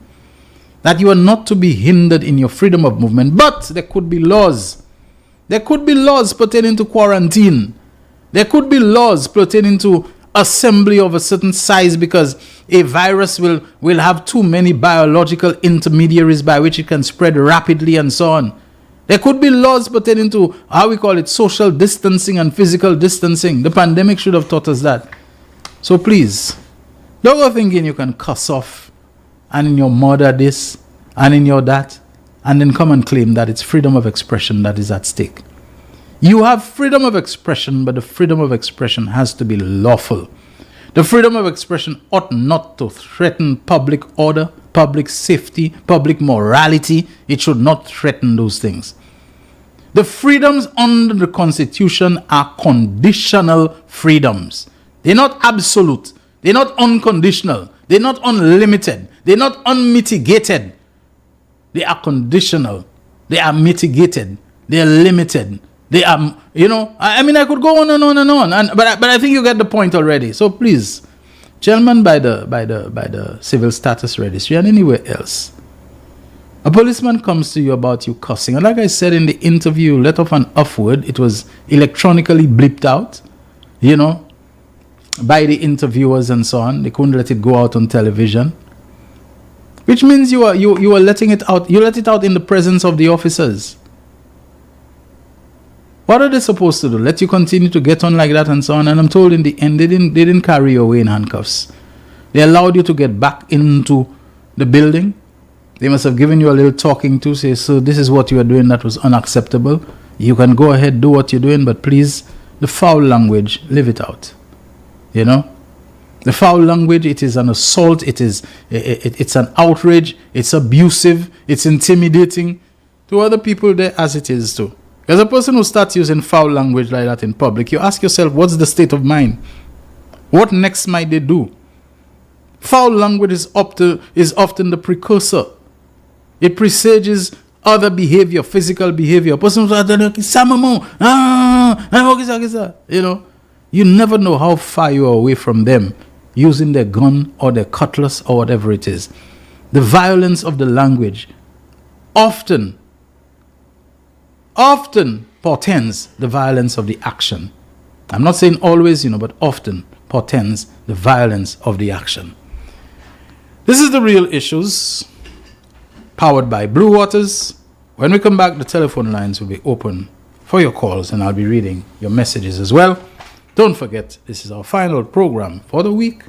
That you are not to be hindered in your freedom of movement. But there could be laws. There could be laws pertaining to quarantine. There could be laws pertaining to assembly of a certain size because a virus will have too many biological intermediaries by which it can spread rapidly and so on. There could be laws pertaining to, how we call it, social distancing and physical distancing. The pandemic should have taught us that. So please, don't go thinking you can cuss off and in your mother this and in your that and then come and claim that it's freedom of expression that is at stake. You have freedom of expression, but the freedom of expression has to be lawful. The freedom of expression ought not to threaten public order, public safety, public morality. It should not threaten those things. The freedoms under the Constitution are conditional freedoms. They're not absolute. They're not unconditional. They're not unlimited. They're not unmitigated. They are conditional. They are mitigated. They are limited. They are, I mean, I could go on and on and on. But I think you get the point already. So please, gentlemen, by the civil status registry and anywhere else, a policeman comes to you about you cussing. And like I said in the interview, let off an F word. It was electronically blipped out, by the interviewers and so on. They couldn't let it go out on television. Which means you are letting it out. You let it out in the presence of the officers. What are they supposed to do? Let you continue to get on like that and so on? And I'm told in the end, they didn't carry you away in handcuffs. They allowed you to get back into the building. They must have given you a little talking to, say, so this is what you are doing that was unacceptable. You can go ahead, do what you're doing, but please, the foul language, leave it out. The foul language, it is an assault, it's an outrage, it's abusive, it's intimidating to other people there as it is too. As a person who starts using foul language like that in public, you ask yourself, what's the state of mind? What next might they do? Foul language is often the precursor. It presages other behavior, physical behavior. A person you never know how far you are away from them using their gun or their cutlass or whatever it is. The violence of the language often portends the violence of the action. I'm not saying always, but often portends the violence of the action. This is the Real Issues, powered by Blue Waters. When we come back, the telephone lines will be open for your calls, and I'll be reading your messages as well. Don't forget, this is our final program for the week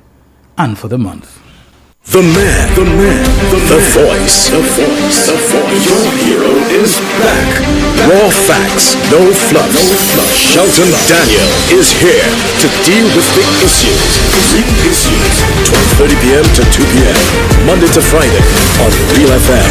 and for the month. The man, the voice. Your hero is back. Raw facts, no fluff. Shelton Daniel is here to deal with big issues. 12:30 p.m. to 2 p.m. Monday to Friday on Real FM.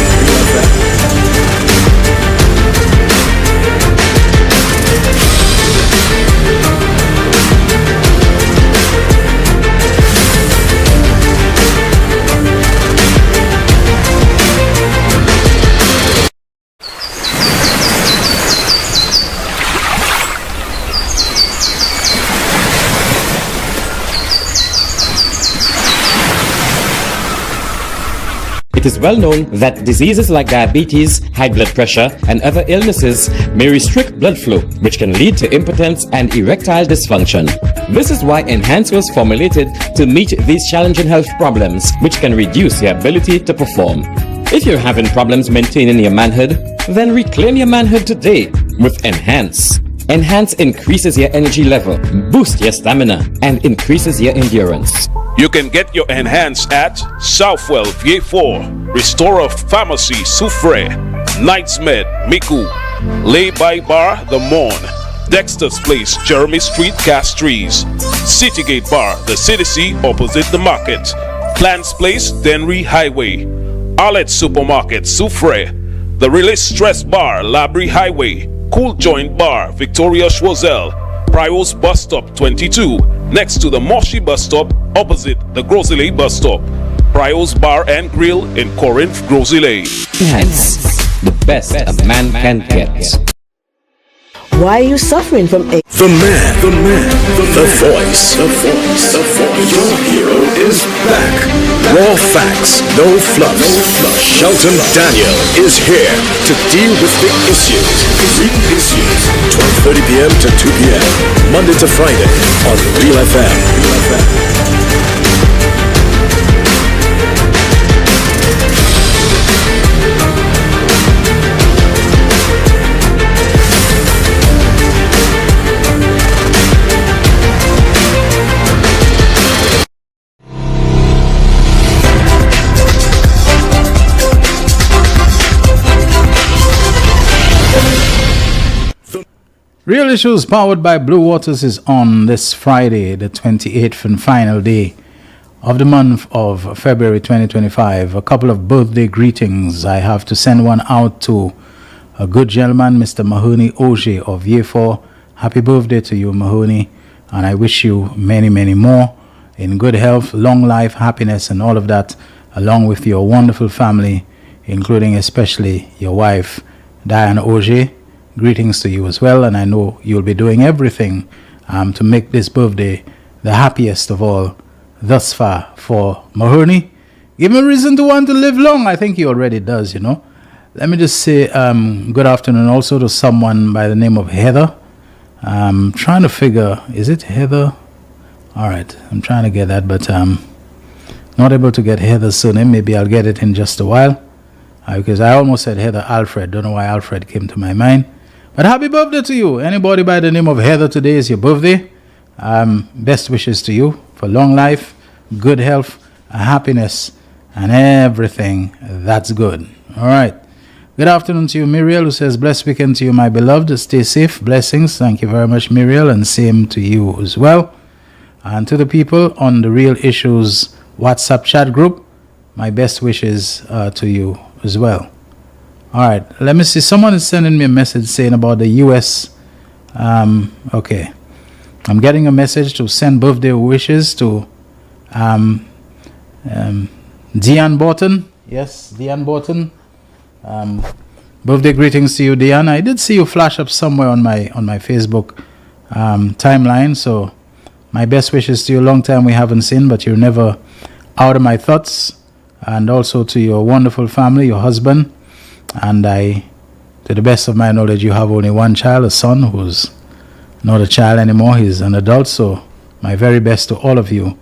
It is well known that diseases like diabetes, high blood pressure, and other illnesses may restrict blood flow, which can lead to impotence and erectile dysfunction. This is why Enhance was formulated to meet these challenging health problems, which can reduce your ability to perform. If you're having problems maintaining your manhood, then reclaim your manhood today with Enhance. Enhance increases your energy level, boosts your stamina, and increases your endurance. You can get your Enhance at Southwell VA4, Restorer Pharmacy Soufre, Knights Med Miku, Lay by Bar The Morn, Dexter's Place Jeremy Street Castries, Citygate Bar The City opposite the market, Plants Place Denry Highway, Arlette Supermarket Soufre, The Release Stress Bar Labrie Highway, Cool Joint Bar Victoria Schwazel, Prios Bus Stop 22, next to the Moshi Bus Stop, opposite the Grosile Bus Stop. Prios Bar and Grill in Corinth, Grosile. Enhance, the best a man can get. Why are you suffering from AIDS? The man, the voice. Your hero is back. Raw facts, no fluff. Shelton Daniel is here to deal with the issues. Big issues. 12:30 p.m. to 2 p.m. Monday to Friday on Real FM. Real Issues powered by Blue Waters is on this Friday, the 28th and final day of the month of February 2025. A couple of birthday greetings. I have to send one out to a good gentleman, Mr. Mahoney Oje of Year 4. Happy birthday to you, Mahoney, and I wish you many, many more in good health, long life, happiness, and all of that, along with your wonderful family, including especially your wife, Diane Oje. Greetings to you as well, and I know you'll be doing everything to make this birthday the happiest of all thus far for Mahoney. Give him a reason to want to live long. I think he already does, you know. Let me just say good afternoon also to someone by the name of Heather. I'm trying to figure, is it Heather? All right, I'm trying to get that, but not able to get Heather's surname. Maybe I'll get it in just a while, because I almost said Heather Alfred. Don't know why Alfred came to my mind. But happy birthday to you. Anybody by the name of Heather today is your birthday. Best wishes to you for long life, good health, happiness, and everything that's good. All right. Good afternoon to you, Muriel, who says, blessed weekend to you, my beloved. Stay safe. Blessings. Thank you very much, Muriel, and same to you as well. And to the people on the Real Issues WhatsApp chat group, my best wishes to you as well. All right, let me see. Someone is sending me a message saying about the U.S. Okay. I'm getting a message to send birthday wishes to Deanne Borton. Yes, Deanne Borton. Birthday greetings to you, Deanne. I did see you flash up somewhere on my Facebook timeline. So my best wishes to you. Long time we haven't seen, but you're never out of my thoughts. And also to your wonderful family, your husband. And to the best of my knowledge, you have only one child, a son who's not a child anymore. He's an adult. So my very best to all of you,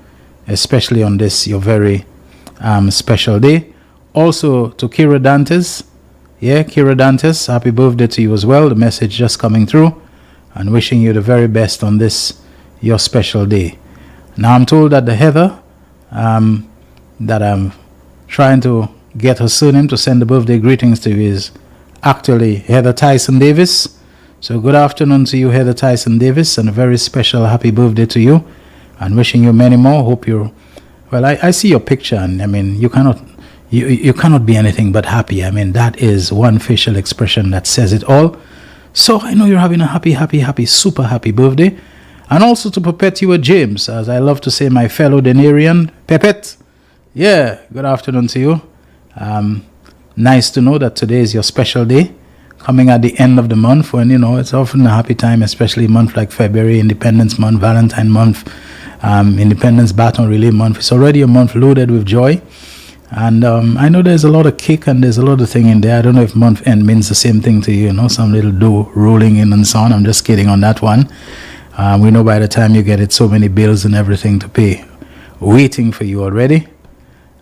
especially on this, your very special day. Also to Kira Dantes. Yeah, Kira Dantes, happy birthday to you as well. The message just coming through. And wishing you the very best on this, your special day. Now I'm told that the Heather, that I'm trying to get her surname to send the birthday greetings to you is actually Heather Tyson Davis. So good afternoon to you, Heather Tyson Davis, and a very special happy birthday to you, and wishing you many more. Hope you're well. I see your picture, and I mean you cannot be anything but happy. I mean that is one facial expression that says it all. So I know you're having a happy, super happy birthday. And also to Perpetua James, as I love to say, my fellow Denarian, Pepet. Yeah, good afternoon to you. Nice to know that today is your special day, coming at the end of the month when, you know, it's often a happy time, especially a month like February, Independence Month, Valentine Month, Independence Baton Relay Month. It's already a month loaded with joy. And I know there's a lot of kick and there's a lot of thing in there. I don't know if month end means the same thing to you, you know, some little dough rolling in and so on. I'm just kidding on that one. We know by the time you get it, so many bills and everything to pay waiting for you already.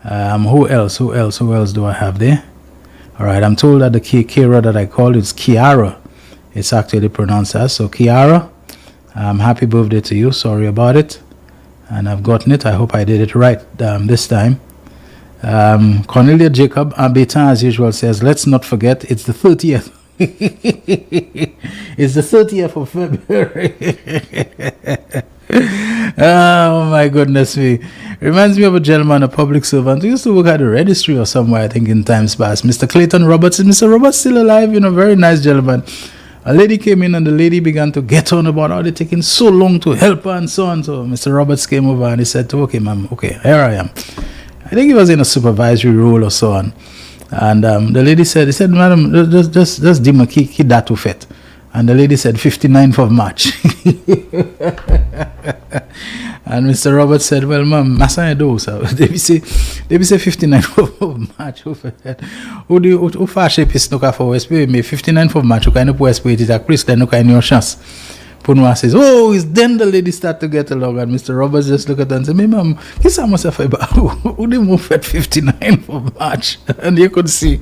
Who else do I have there? All right, I'm told that the Kira that I called is Kiara. It's actually pronounced as. So Kiara, happy birthday to you. Sorry about it. And I've gotten it. I hope I did it right this time. Cornelia Jacob Abetan, as usual, says, let's not forget, it's the 30th. It's the 30th of February. Oh my goodness me. Reminds me of a gentleman, a public servant who used to work at a registry or somewhere, I think in times past. Mr. Clayton Roberts. Is Mr. Roberts still alive? You know, very nice gentleman. A lady came in and the lady began to get on about how they're taking so long to help her and so on. So Mr. Roberts came over and he said to, okay ma'am, okay, here I am. I think he was in a supervisory role or so on. And the lady said, he said, madam, just dim a key that to fit. And the lady said, 59th of March. And Mr. Roberts said, well, ma'am, Massa do, so they be say 59th of March. Who fast shape is no for West Bay, 59th of March, who kind of West Bay, it is a priest, then no kind of chance. Punwa says, oh, it's then the ladies start to get along. And Mr. Roberts just look at her and say, ma'am, this is must have who they move at 59th of March. And you could see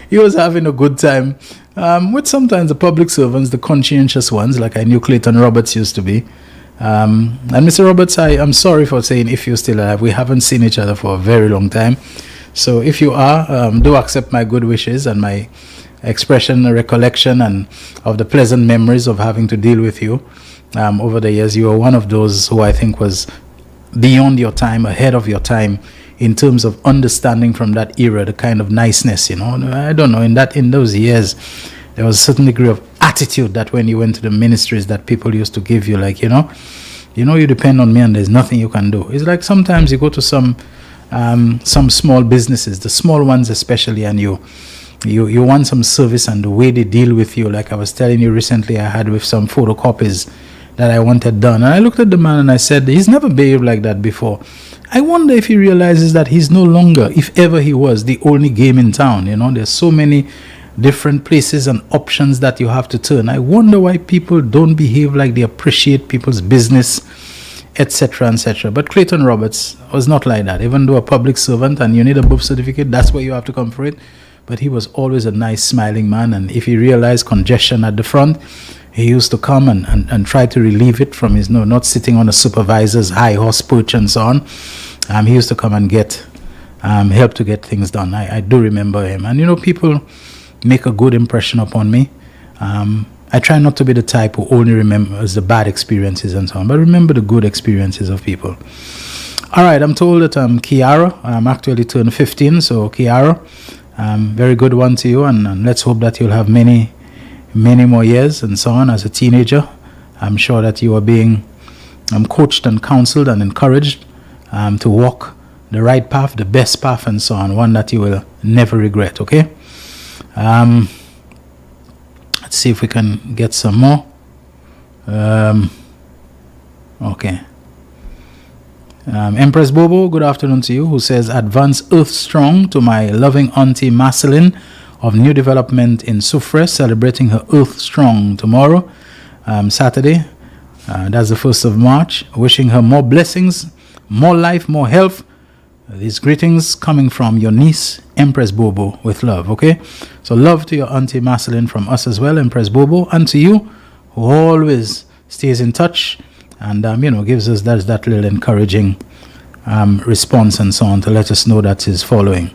he was having a good time. With sometimes the public servants, the conscientious ones, like I knew Clayton Roberts used to be. And Mr. Roberts, I'm sorry for saying if you're still alive. We haven't seen each other for a very long time. So if you are, do accept my good wishes and my expression, recollection, and of the pleasant memories of having to deal with you over the years. You are one of those who I think was beyond your time, ahead of your time, in terms of understanding from that era the kind of niceness. I don't know, in those years there was a certain degree of attitude that when you went to the ministries that people used to give you, like you depend on me and there's nothing you can do. It's like sometimes you go to some small businesses, the small ones especially, and you want some service, and the way they deal with you, like I was telling you recently, I had with some photocopies that I wanted done, and I looked at the man and I said, he's never behaved like that before. I wonder if he realizes that he's no longer, if ever he was, the only game in town. There's so many different places and options that you have to turn. I wonder why people don't behave like they appreciate people's business, etc., etc. But Clayton Roberts was not like that. Even though a public servant and you need a birth certificate, that's where you have to come for it. But he was always a nice, smiling man. And if he realized congestion at the front, he used to come and try to relieve it from his, not sitting on a supervisor's high horse perch and so on. He used to come and get help to get things done. I do remember him. And, people make a good impression upon me. I try not to be the type who only remembers the bad experiences and so on, but remember the good experiences of people. All right, I'm told that Kiara, I'm actually turned 15, so Kiara, very good one to you, and let's hope that you'll have many more years and so on as a teenager. I'm sure that you are being coached and counseled and encouraged to walk the right path, the best path and so on, one that you will never regret, okay? Let's see if we can get some more. Okay. Empress Bobo, good afternoon to you, who says, advance Earth Strong to my loving auntie Marceline of New Development in Soufrière, celebrating her Earth Strong tomorrow, Saturday. That's the 1st of March. Wishing her more blessings, more life, more health. These greetings coming from your niece, Empress Bobo, with love, okay? So love to your auntie Marceline from us as well, Empress Bobo, and to you, who always stays in touch and, gives us that little encouraging response and so on to let us know that he's following.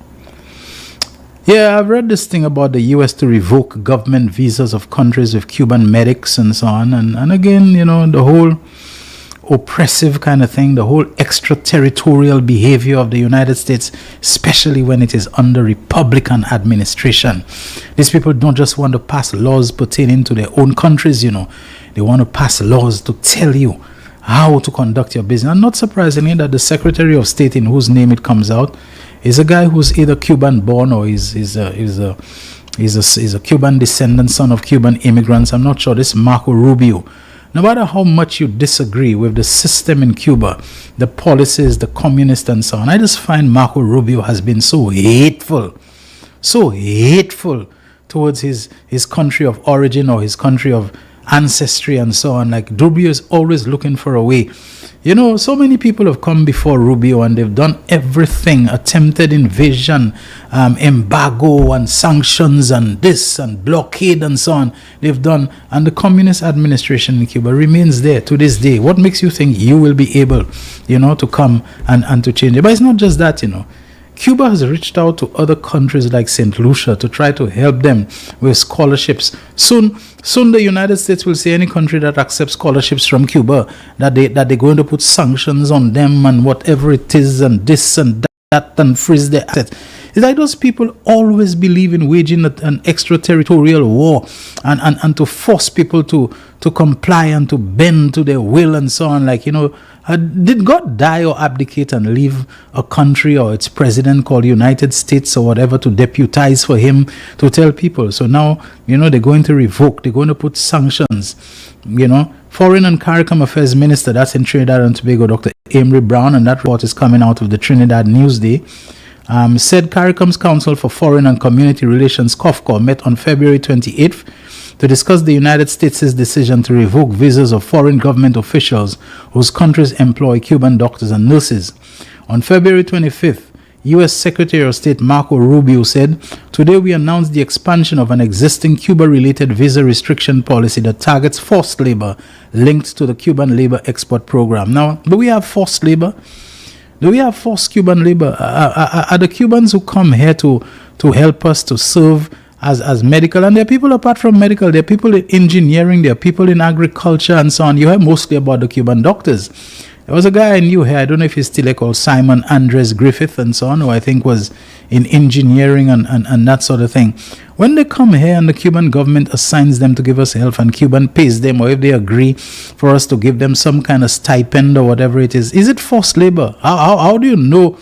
Yeah, I've read this thing about the U.S. to revoke government visas of countries with Cuban medics and so on. And again, the whole oppressive kind of thing, the whole extraterritorial behavior of the United States, especially when it is under Republican administration. These people don't just want to pass laws pertaining to their own countries, They want to pass laws to tell you how to conduct your business. And not surprisingly that the Secretary of State in whose name it comes out is a guy who's either Cuban born or is a Cuban descendant, son of Cuban immigrants. I'm not sure. This is Marco Rubio. No matter how much you disagree with the system in Cuba, the policies, the communists and so on, I just find Marco Rubio has been so hateful towards his country of origin or his country of ancestry and so on. Like, Rubio is always looking for a way. So many people have come before Rubio and they've done everything, attempted invasion, embargo and sanctions and this and blockade and so on. They've done, and the communist administration in Cuba remains there to this day. What makes you think you will be able, to come and to change it? But it's not just that, Cuba has reached out to other countries like St. Lucia to try to help them with scholarships. Soon the United States will say any country that accepts scholarships from Cuba, that they're going to put sanctions on them and whatever it is and this and that and freeze their assets. It's like those people always believe in waging an extraterritorial war and to force people to comply and to bend to their will and so on. Like, did God die or abdicate and leave a country or its president called United States or whatever to deputize for him to tell people? So now, they're going to revoke, they're going to put sanctions. Foreign and CARICOM Affairs Minister, that's in Trinidad and Tobago, Dr. Amory Brown, and that report is coming out of the Trinidad Newsday. Said CARICOM's Council for Foreign and Community Relations, COFCO, met on February 28th to discuss the United States' decision to revoke visas of foreign government officials whose countries employ Cuban doctors and nurses. On February 25th, U.S. Secretary of State Marco Rubio said, "Today we announced the expansion of an existing Cuba-related visa restriction policy that targets forced labor linked to the Cuban labor export program." Now, do we have forced labor? Do we have forced Cuban labor? Are the Cubans who come here to help us to serve as medical? And there are people apart from medical. There are people in engineering. There are people in agriculture and so on. You hear mostly about the Cuban doctors. There was a guy I knew here, I don't know if he's still called Simon Andres Griffith and so on, who I think was in engineering and that sort of thing. When they come here and the Cuban government assigns them to give us help and Cuban pays them, or if they agree for us to give them some kind of stipend or whatever it is it forced labor? How do you know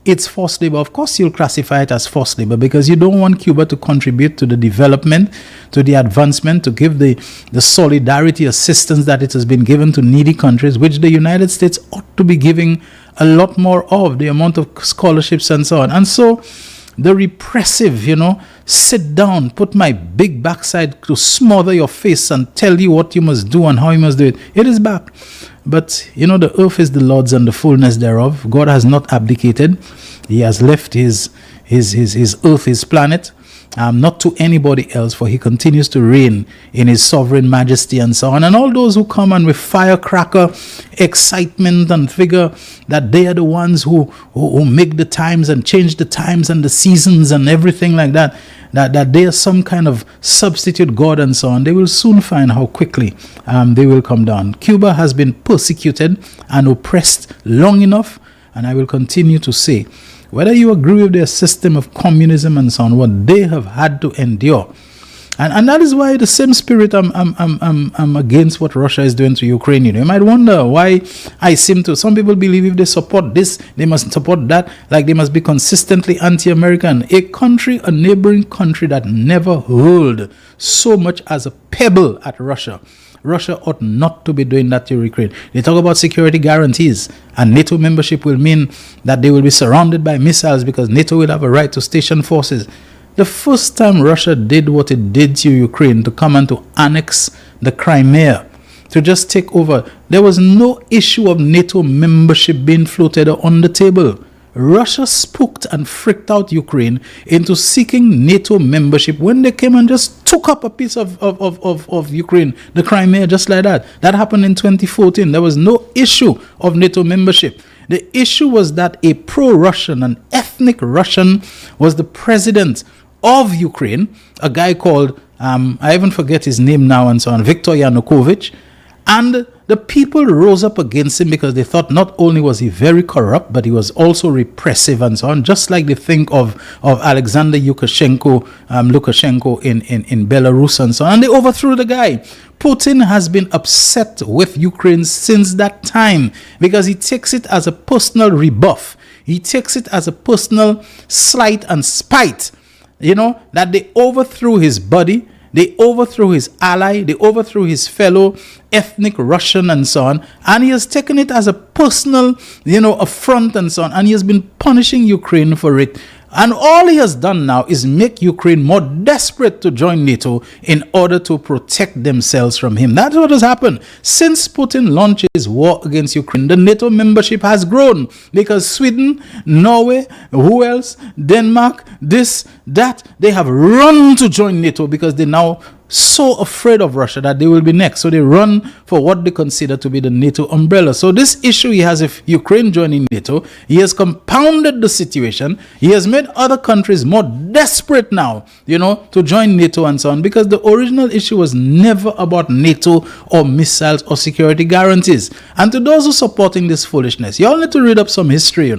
it's forced labor? Of course you'll classify it as forced labor because you don't want Cuba to contribute to the development, to the advancement, to give the solidarity assistance that it has been given to needy countries, which the United States ought to be giving a lot more of, the amount of scholarships and so on. And so the repressive, sit down, put my big backside to smother your face and tell you what you must do and how you must do it, it is back. But, the earth is the Lord's and the fullness thereof. God has not abdicated. He has left his earth, his planet, not to anybody else, for he continues to reign in his sovereign majesty and so on. And all those who come and with firecracker excitement and figure that they are the ones who make the times and change the times and the seasons and everything like that, that they are some kind of substitute God and so on, they will soon find how quickly they will come down. Cuba has been persecuted and oppressed long enough, and I will continue to say, whether you agree with their system of communism and so on, what they have had to endure. And that is why the same spirit I'm against what Russia is doing to Ukraine. You might wonder why I seem to. Some people believe if they support this, they must support that. Like they must be consistently anti-American. A neighboring country that never hurled so much as a pebble at Russia. Russia ought not to be doing that to Ukraine. They talk about security guarantees, and NATO membership will mean that they will be surrounded by missiles because NATO will have a right to station forces. The first time Russia did what it did to Ukraine, to come and to annex the Crimea, to just take over, there was no issue of NATO membership being floated on the table. Russia spooked and freaked out Ukraine into seeking NATO membership when they came and just took up a piece of Ukraine, the Crimea, just like that. That happened in 2014. There was no issue of NATO membership. The issue was that a pro-Russian, an ethnic Russian, was the president of Ukraine, a guy called, I even forget his name now and so on, Viktor Yanukovych, and the people rose up against him because they thought not only was he very corrupt, but he was also repressive and so on, just like they think of Alexander Lukashenko in Belarus and so on, and they overthrew the guy. Putin has been upset with Ukraine since that time because he takes it as a personal rebuff. He takes it as a personal slight and spite, that they overthrew his buddy, they overthrew his ally, they overthrew his fellow ethnic Russian and so on, and he has taken it as a personal, affront and so on, and he has been punishing Ukraine for it. And all he has done now is make Ukraine more desperate to join NATO in order to protect themselves from him. That's what has happened. Since Putin launched his war against Ukraine, the NATO membership has grown because Sweden, Norway, who else? Denmark, this, that, they have run to join NATO because they now so afraid of Russia that they will be next. So they run for what they consider to be the NATO umbrella. So this issue he has of Ukraine joining NATO, he has compounded the situation. He has made other countries more desperate now, to join NATO and so on, because the original issue was never about NATO or missiles or security guarantees. And to those who are supporting this foolishness, you all need to read up some history,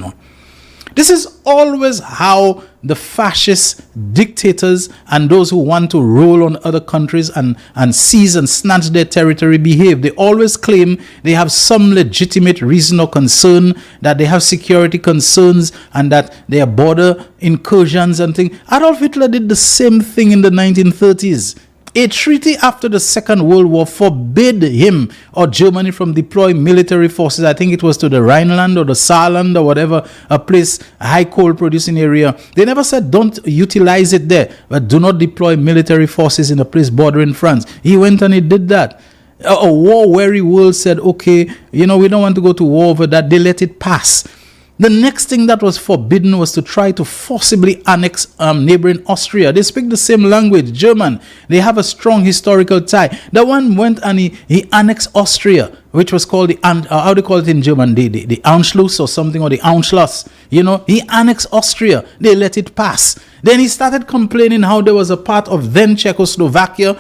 This is always how the fascist dictators and those who want to roll on other countries and seize and snatch their territory behave. They always claim they have some legitimate reason or concern, that they have security concerns and that there are border incursions and things. Adolf Hitler did the same thing in the 1930s. A treaty after the Second World War forbid him or Germany from deploying military forces. I think it was to the Rhineland or the Saarland or whatever, a place, a high coal producing area. They never said don't utilize it there, but do not deploy military forces in a place bordering France. He went and he did that. A war-weary world said, okay, we don't want to go to war over that. They let it pass. The next thing that was forbidden was to try to forcibly annex neighboring Austria. They speak the same language, German. They have a strong historical tie. The one went and he annexed Austria, which was called how do you call it in German? The Anschluss or something, or the Anschluss. He annexed Austria. They let it pass. Then he started complaining how there was a part of then Czechoslovakia,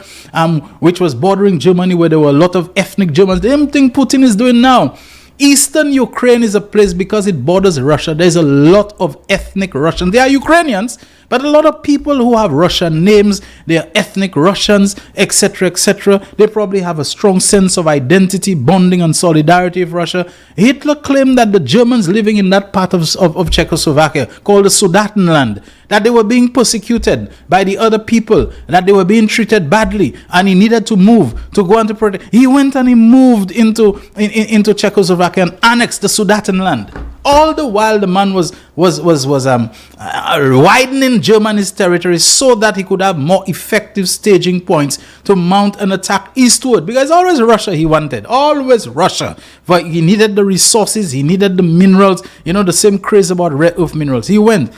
which was bordering Germany, where there were a lot of ethnic Germans. The same thing Putin is doing now. Eastern Ukraine is a place, because it borders Russia, there's a lot of ethnic Russians. They are Ukrainians, but a lot of people who have Russian names, they are ethnic Russians, etc., etc. They probably have a strong sense of identity, bonding, and solidarity with Russia. Hitler claimed that the Germans living in that part of Czechoslovakia, called the Sudetenland, that they were being persecuted by the other people, that they were being treated badly, and he needed to move to go and to protect. He went and he moved into Czechoslovakia and annexed the Sudetenland. All the while, the man was widening Germany's territory so that he could have more effective staging points to mount an attack eastward. Because always Russia he wanted, always Russia. But he needed the resources, he needed the minerals. The same craze about rare earth minerals. He went.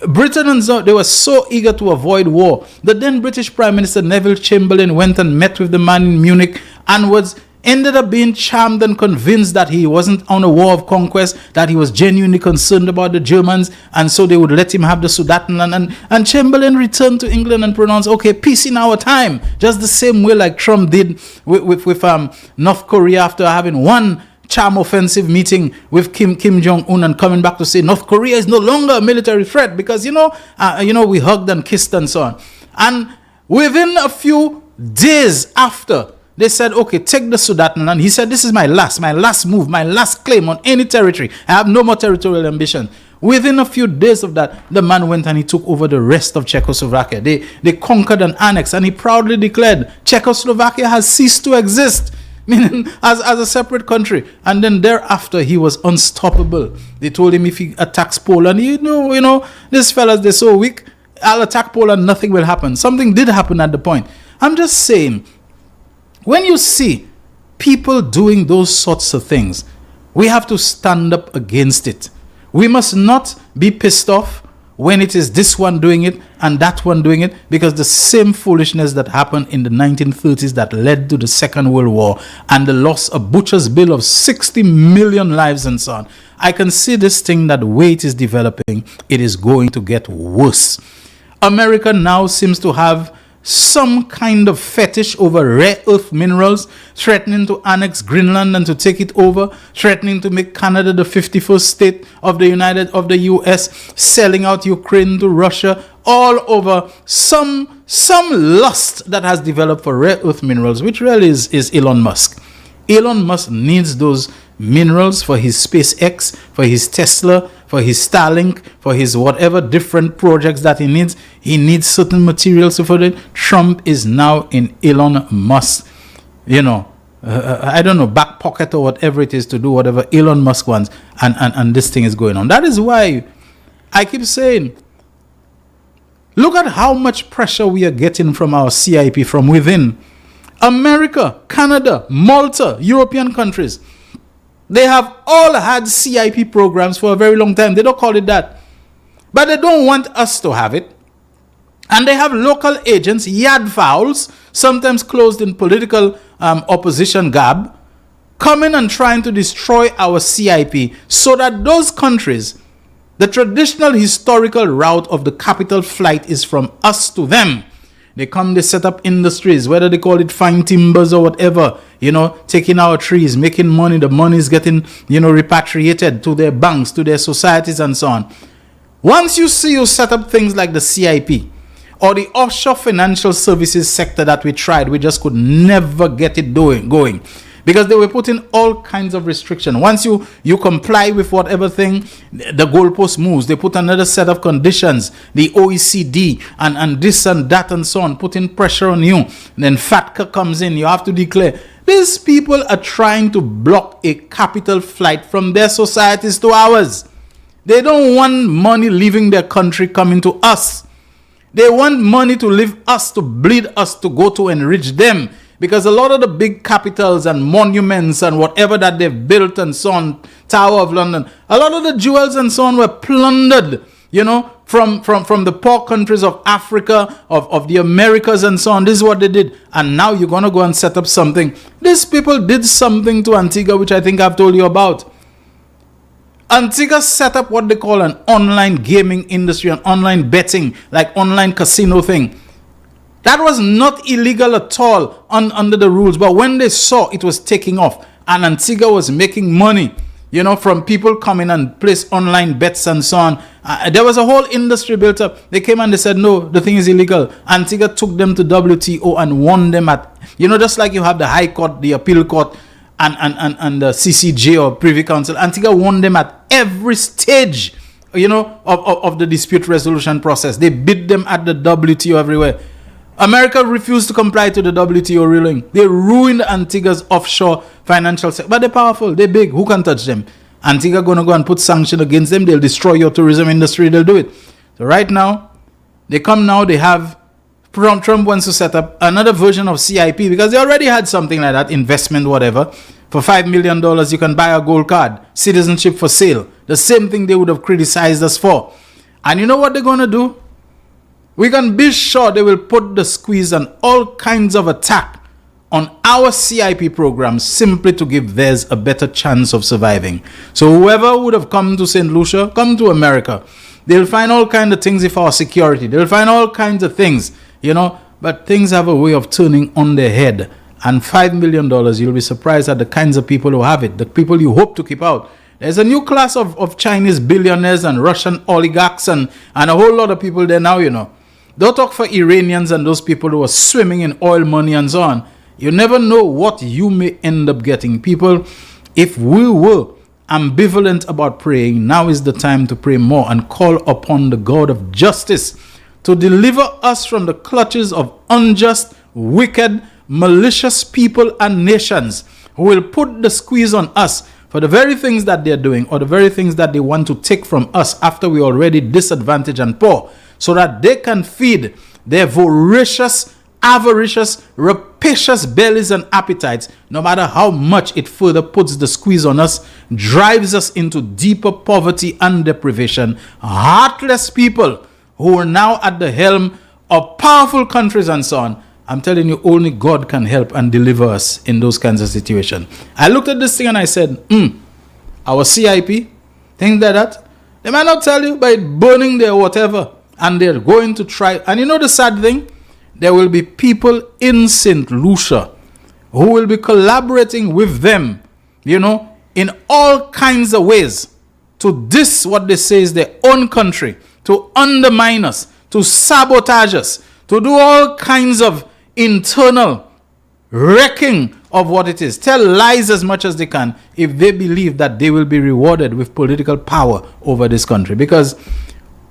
Britain and they were so eager to avoid war. The then British Prime Minister Neville Chamberlain went and met with the man in Munich and ended up being charmed and convinced that he wasn't on a war of conquest, that he was genuinely concerned about the Germans, and so they would let him have the Sudetenland. And Chamberlain returned to England and pronounced, okay, peace in our time, just the same way like Trump did with North Korea after having one charm offensive meeting with Kim Jong-un and coming back to say North Korea is no longer a military threat because, we hugged and kissed and so on. And within a few days after, they said, okay, take the Sudetenland. He said, this is my last move, my last claim on any territory. I have no more territorial ambition. Within a few days of that, the man went and he took over the rest of Czechoslovakia. They conquered and annexed, and he proudly declared, Czechoslovakia has ceased to exist, meaning as a separate country. And then thereafter, he was unstoppable. They told him if he attacks Poland, these fellas, they're so weak, I'll attack Poland, nothing will happen. Something did happen at the point. I'm just saying, when you see people doing those sorts of things, we have to stand up against it. We must not be pissed off when it is this one doing it and that one doing it, because the same foolishness that happened in the 1930s that led to the Second World War and the loss of butcher's bill of 60 million lives and so on. I can see this thing that the way it is developing, it is going to get worse. America now seems to have some kind of fetish over rare earth minerals, threatening to annex Greenland and to take it over, threatening to make Canada the 51st state of the US, selling out Ukraine to Russia, all over some lust that has developed for rare earth minerals, which really is Elon Musk. Elon Musk needs those minerals for his SpaceX, for his Tesla, for his Starlink, for his whatever different projects that he needs. He needs certain materials for it. Trump is now in Elon Musk, I don't know, back pocket or whatever it is to do whatever Elon Musk wants. And this thing is going on. That is why I keep saying, look at how much pressure we are getting from our CIP from within. America, Canada, Malta, European countries, they have all had CIP programs for a very long time. They don't call it that. But they don't want us to have it. And they have local agents, yard fowls, sometimes closed in political opposition garb, coming and trying to destroy our CIP so that those countries, the traditional historical route of the capital flight is from us to them. They come, they set up industries, whether they call it fine timbers or whatever, taking our trees, making money. The money is getting, repatriated to their banks, to their societies and so on. Once you set up things like the CIP or the offshore financial services sector that we tried, we just could never get it going. because they were putting all kinds of restriction. Once you comply with whatever thing, the goalpost moves. They put another set of conditions, the OECD and this and that and so on, putting pressure on you. And then FATCA comes in, you have to declare. These people are trying to block a capital flight from their societies to ours. They don't want money leaving their country coming to us. They want money to leave us, to bleed us, to go to enrich them. Because a lot of the big capitals and monuments and whatever that they've built and so on, Tower of London, a lot of the jewels and so on were plundered, from the poor countries of Africa, of the Americas and so on. This is what they did. And now you're going to go and set up something. These people did something to Antigua, which I think I've told you about. Antigua set up what they call an online gaming industry, an online betting, like online casino thing. That was not illegal at all under the rules. But when they saw it was taking off and Antigua was making money, from people coming and place online bets and so on, there was a whole industry built up. They came and they said, no, the thing is illegal. Antigua took them to WTO and won them at, just like you have the High Court, the Appeal Court, and the CCJ or Privy Council. Antigua won them at every stage, of the dispute resolution process. They beat them at the WTO everywhere. America refused to comply to the WTO ruling. They ruined Antigua's offshore financial sector. But they're powerful, they're big. Who can touch them? Antigua going to go and put sanctions against them. They'll destroy your tourism industry. They'll do it. So right now, they have Trump wants to set up another version of CIP because they already had something like that, investment, whatever. For $5 million, you can buy a gold card, citizenship for sale. The same thing they would have criticized us for. And you know what they're going to do? We can be sure they will put the squeeze on all kinds of attack on our CIP programs simply to give theirs a better chance of surviving. So whoever would have come to St. Lucia, come to America. They'll find all kinds of things for our security. They'll find all kinds of things, but things have a way of turning on their head. And $5 million, you'll be surprised at the kinds of people who have it, the people you hope to keep out. There's a new class of Chinese billionaires and Russian oligarchs and a whole lot of people there now, Don't talk for Iranians and those people who are swimming in oil money and so on. You never know what you may end up getting. People, if we were ambivalent about praying, now is the time to pray more and call upon the God of justice to deliver us from the clutches of unjust, wicked, malicious people and nations who will put the squeeze on us for the very things that they're doing or the very things that they want to take from us after we're already disadvantaged and poor, so that they can feed their voracious, avaricious, rapacious bellies and appetites, no matter how much it further puts the squeeze on us, drives us into deeper poverty and deprivation. Heartless people who are now at the helm of powerful countries and so on. I'm telling you, only God can help and deliver us in those kinds of situations. I looked at this thing and I said, our CIP, things like that, they might not tell you, but it's burning there or whatever. And they're going to try. And you know the sad thing? There will be people in St. Lucia who will be collaborating with them, in all kinds of ways to diss what they say is their own country, to undermine us, to sabotage us, to do all kinds of internal wrecking of what it is. Tell lies as much as they can if they believe that they will be rewarded with political power over this country. Because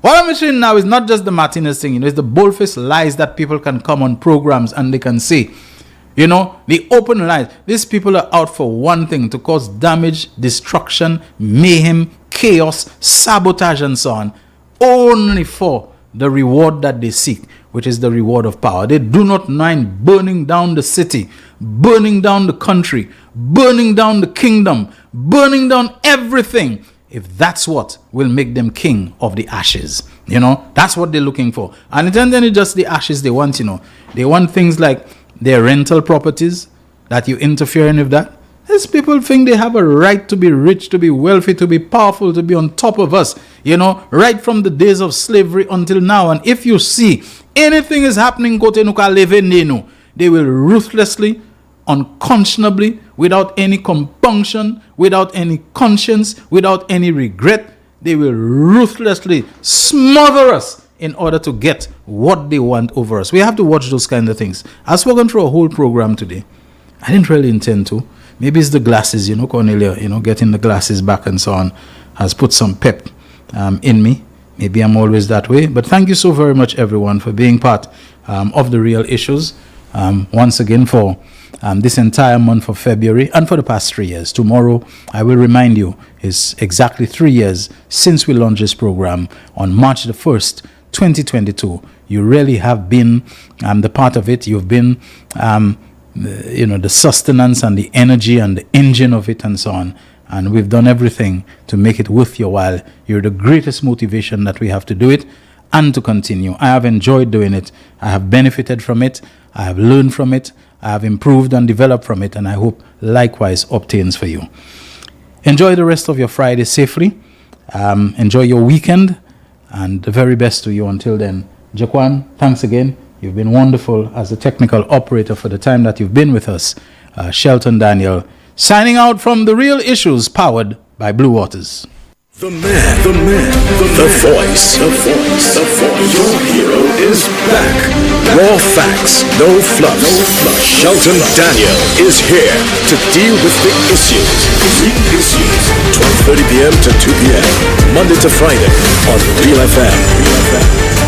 what I'm mentioning now is not just the Martinez thing, it's the bold-faced lies that people can come on programs and they can say, the open lies. These people are out for one thing, to cause damage, destruction, mayhem, chaos, sabotage and so on, only for the reward that they seek, which is the reward of power. They do not mind burning down the city, burning down the country, burning down the kingdom, burning down everything, if that's what will make them king of the ashes. That's what they're looking for. And it's not just the ashes they want, They want things like their rental properties, that you interfere in with that. These people think they have a right to be rich, to be wealthy, to be powerful, to be on top of us, right from the days of slavery until now. And if you see anything is happening, they will ruthlessly, unconscionably, without any compunction, without any conscience, without any regret, they will ruthlessly smother us in order to get what they want over us. We have to watch those kind of things. I've spoken through a whole program today. I didn't really intend to, Maybe it's the glasses, Cornelia, getting the glasses back and so on has put some pep in me. Maybe I'm always that way. But thank you so very much, everyone, for being part of The Real Issues. Once again, for this entire month of February and for the past 3 years. Tomorrow, I will remind you, is exactly 3 years since we launched this program on March the 1st, 2022. You really have been the part of it. You've been, the sustenance and the energy and the engine of it and so on. And we've done everything to make it worth your while. You're the greatest motivation that we have to do it and to continue. I have enjoyed doing it. I have benefited from it. I have learned from it. I have improved and developed from it. And I hope likewise obtains for you. Enjoy the rest of your Friday safely. Enjoy your weekend. And the very best to you until then. Jaquan, thanks again. You've been wonderful as a technical operator for the time that you've been with us. Shelton Daniel, signing out from The Real Issues, powered by Blue Waters. The man, the voice. Your hero is back. Raw facts, no fluff. Shelton Daniel is here to deal with the issues. 12:30 p.m. to 2 p.m. Monday to Friday on Real FM.